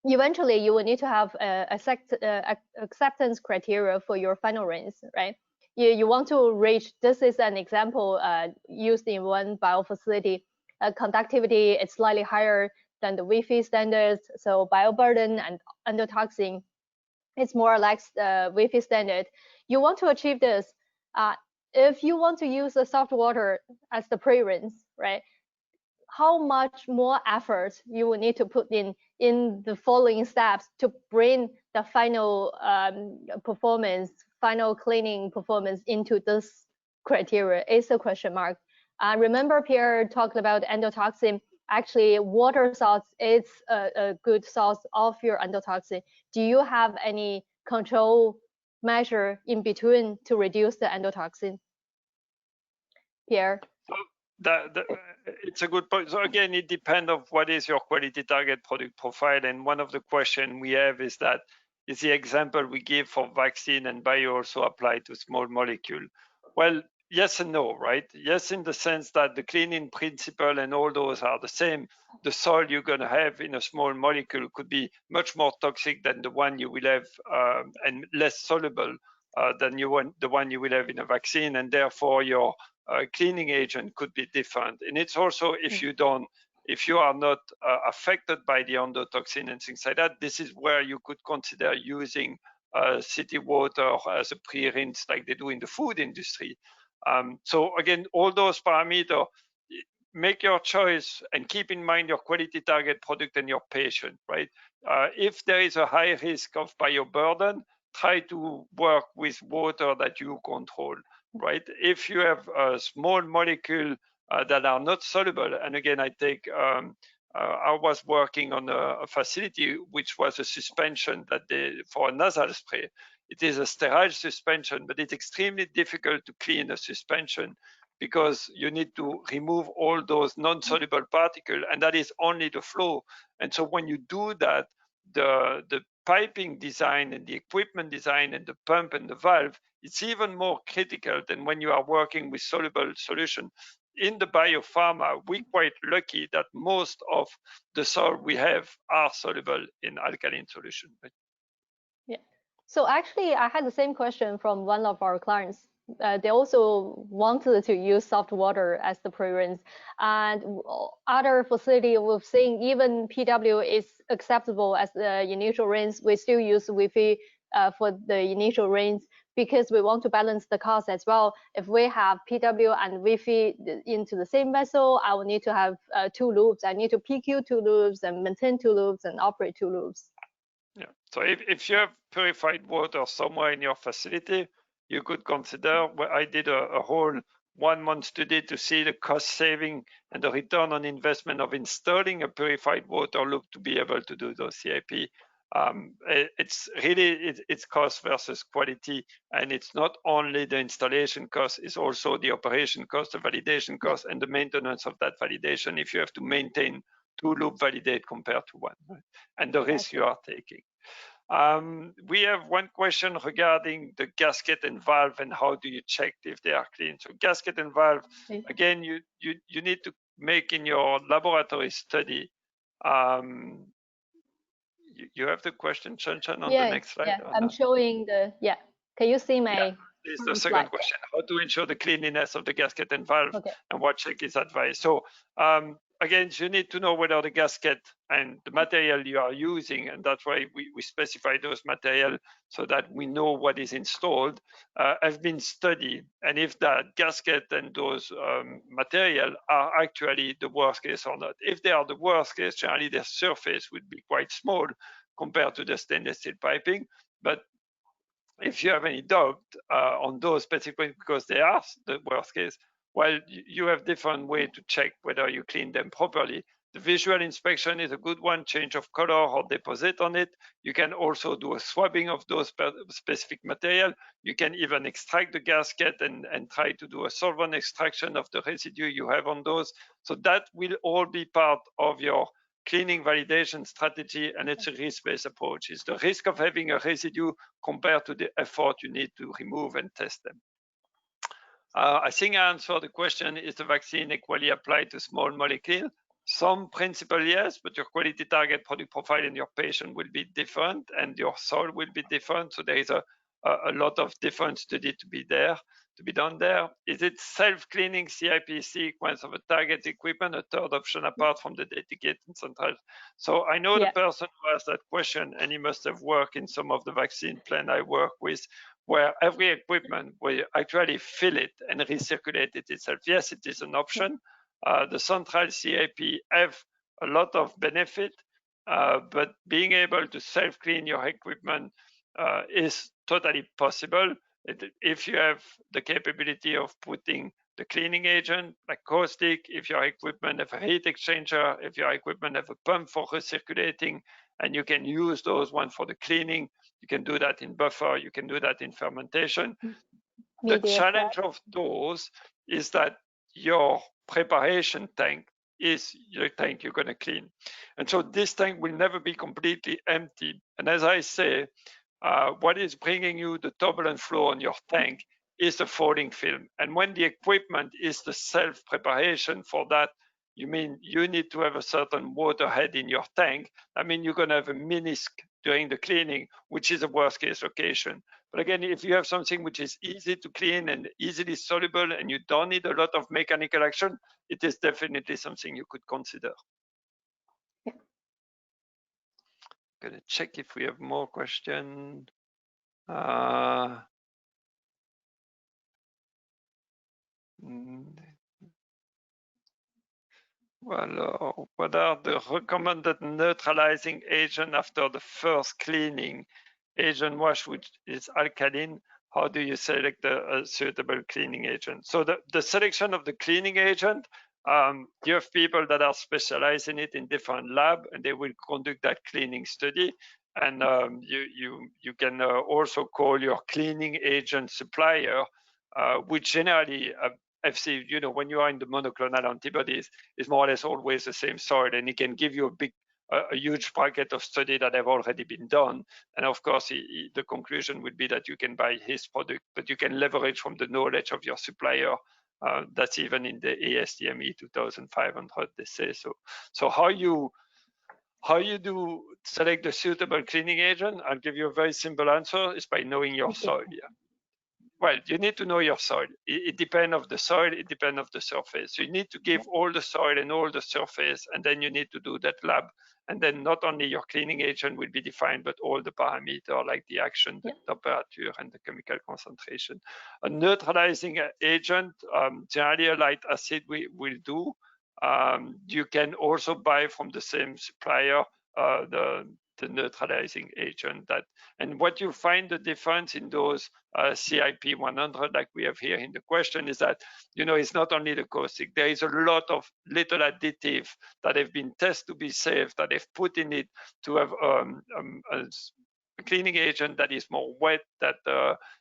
Eventually, you will need to have acceptance criteria for your final rinse, right? You want to reach. This is an example used in one bio facility. Conductivity is slightly higher than the Wi-Fi standards, so bioburden and endotoxin, it's more like Wi-Fi standard. You want to achieve this. If you want to use the soft water as the pre-rinse, right? How much more effort you will need to put in the following steps to bring the final performance, final cleaning performance into this criteria is a question mark. Remember Pierre talked about endotoxin. Actually, water salts is a good source of your endotoxin. Do you have any control measure in between to reduce the endotoxin? Pierre? It's a good point. So again, it depends on what is your quality target product profile. And one of the questions we have is that, is the example we give for vaccine and bio also apply to small molecule? Well, yes and no, right? Yes, in the sense that the cleaning principle and all those are the same. The soil you're going to have in a small molecule could be much more toxic than the one you will have and less soluble than the one you will have in a vaccine, and therefore your cleaning agent could be different. And it's also if you are not affected by the endotoxin and things like that, this is where you could consider using city water as a pre-rinse like they do in the food industry. So again, all those parameters, make your choice and keep in mind your quality target product and your patient, right? If there is a high risk of bioburden, try to work with water that you control, right? If you have a small molecule that are not soluble, and again, I was working on a facility which was a suspension that for a nasal spray. It is a sterile suspension, but it's extremely difficult to clean a suspension because you need to remove all those non-soluble particles, and that is only the flow. And so when you do that, the piping design and the equipment design and the pump and the valve, it's even more critical than when you are working with soluble solution. In the biopharma, we're quite lucky that most of the soil we have are soluble in alkaline solution. Yeah. So actually, I had the same question from one of our clients. They also wanted to use soft water as the pre-rinse, and other facility we've seen even PW is acceptable as the initial rinse. We still use Wi-Fi for the initial rinse because we want to balance the cost as well. If we have PW and Wi-Fi into the same vessel, I will need to have 2 loops. I need to PQ 2 loops and maintain 2 loops and operate 2 loops. Yeah. So if you have purified water somewhere in your facility, you could consider. I did a whole 1-month study to see the cost saving and the return on investment of installing a purified water loop to be able to do those CIP. it's really it's cost versus quality, and it's not only the installation cost, it's also the operation cost, the validation cost, and the maintenance of that validation if you have to maintain 2 loop validate compared to 1, right? And the risk you are taking. We have one question regarding the gasket and valve and how do you check if they are clean. So gasket and valve, again, you need to make in your laboratory study. You have the question, Shanshan, on the next slide? Yeah, I'm showing the, Can you see my This is the second question, how to ensure the cleanliness of the gasket and valve, and what check is advised. So again, you need to know whether the gasket and the material you are using, and that's why we specify those material so that we know what is installed, have been studied. And if that gasket and those material are actually the worst case or not. If they are the worst case, generally their surface would be quite small compared to the stainless steel piping. But if you have any doubt on those specific, because they are the worst case, well, you have different way to check whether you clean them properly. The visual inspection is a good one, change of color or deposit on it. You can also do a swabbing of those specific material. You can even extract the gasket and try to do a solvent extraction of the residue you have on those. So that will all be part of your cleaning validation strategy, and it's a risk-based approach. It's the risk of having a residue compared to the effort you need to remove and test them. I think I answered the question, is the vaccine equally applied to small molecule? Some principle, yes, but your quality target product profile in your patient will be different and your soil will be different. So there is a lot of different study to be done there. Is it self-cleaning CIP sequence of a target equipment, a third option apart from the dedicated central? So I know the person who asked that question, and he must have worked in some of the vaccine plan I work with, where every equipment will actually fill it and recirculate it itself. Yes, it is an option. The central CIP have a lot of benefit, but being able to self-clean your equipment is totally possible if you have the capability of putting the cleaning agent like caustic, if your equipment have a heat exchanger, if your equipment have a pump for recirculating, and you can use those one for the cleaning. You can do that in buffer, you can do that in fermentation. The challenge of those is that your preparation tank is your tank you're going to clean. And so this tank will never be completely empty. And as I say, what is bringing you the turbulent flow on your tank is the falling film. And when the equipment is the self-preparation for that, you mean you need to have a certain water head in your tank. I mean, you're going to have a menisc during the cleaning, which is a worst case location. But again, if you have something which is easy to clean and easily soluble and you don't need a lot of mechanical action, it is definitely something you could consider. Yeah. Gonna check if we have more questions. Well, what are the recommended neutralizing agent after the first cleaning? Agent wash, which is alkaline. How do you select a suitable cleaning agent? So the selection of the cleaning agent, you have people that are specialized in it in different labs, and they will conduct that cleaning study. And you can also call your cleaning agent supplier, which generally FC, you know, when you are in the monoclonal antibodies, is more or less always the same soil, and it can give you a huge bracket of study that have already been done. And of course, the conclusion would be that you can buy his product, but you can leverage from the knowledge of your supplier. That's even in the ASTM 2500, they say so. So how you do select the suitable cleaning agent? I'll give you a very simple answer: is by knowing your soil. Yeah. Well, you need to know your soil. It depends on the soil, it depends on the surface. So you need to give all the soil and all the surface, and then you need to do that lab. And then not only your cleaning agent will be defined, but all the parameters like the action, the temperature, and the chemical concentration. A neutralizing agent, generally a light acid will do. You can also buy from the same supplier the neutralizing agent. And what you find the difference in those CIP 100, like we have here in the question, is that, you know, it's not only the caustic. There is a lot of little additive that have been tested to be safe, that they've put in it to have a cleaning agent that is more wet, that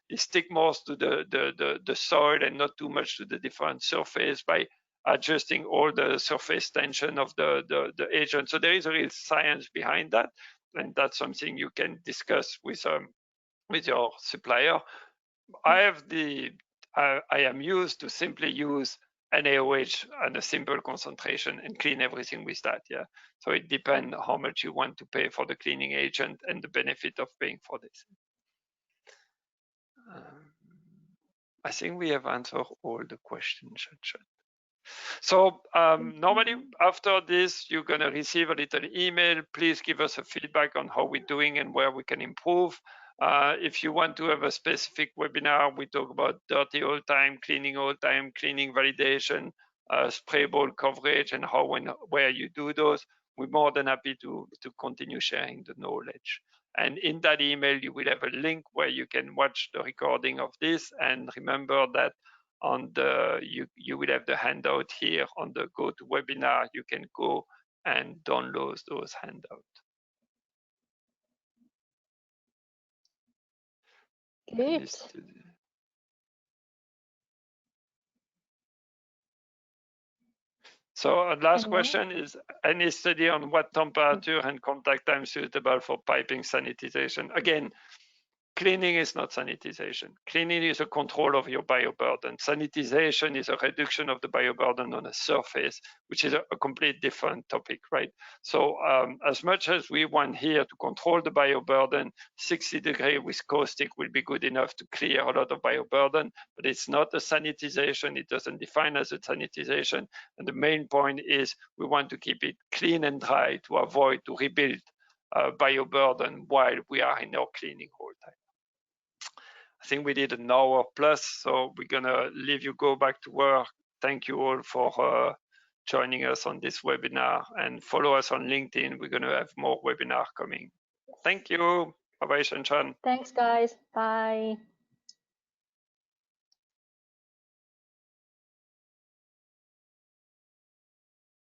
is stick more to the soil and not too much to the different surface by adjusting all the surface tension of the agent. So there is a real science behind that, and that's something you can discuss with your supplier. I am used to simply use NaOH and a simple concentration and clean everything with that. Yeah. So it depends how much you want to pay for the cleaning agent and the benefit of paying for this. I think we have answered all the questions. So normally after this, you're going to receive a little email. Please give us a feedback on how we're doing and where we can improve. If you want to have a specific webinar, we talk about dirty all time, cleaning validation, spray ball coverage, and how and where you do those. We're more than happy to continue sharing the knowledge. And in that email, you will have a link where you can watch the recording of this. And remember that on the you will have the handout here on the GoToWebinar. You can go and download those handouts. Good. So last question is, any study on what temperature and contact time suitable for piping sanitization? Again, cleaning is not sanitization. Cleaning is a control of your bioburden. Sanitization is a reduction of the bioburden on a surface, which is a complete different topic, right? So as much as we want here to control the bioburden, 60 degree with caustic will be good enough to clear a lot of bioburden, but it's not a sanitization. It doesn't define as a sanitization. And the main point is we want to keep it clean and dry to avoid to rebuild bioburden while we are in our cleaning whole time. I think we did an hour plus, so we're gonna leave you go back to work. Thank you all for joining us on this webinar, and follow us on LinkedIn. We're gonna have more webinars coming. Thank you. Bye-bye, Shanshan. Thanks, guys. Bye.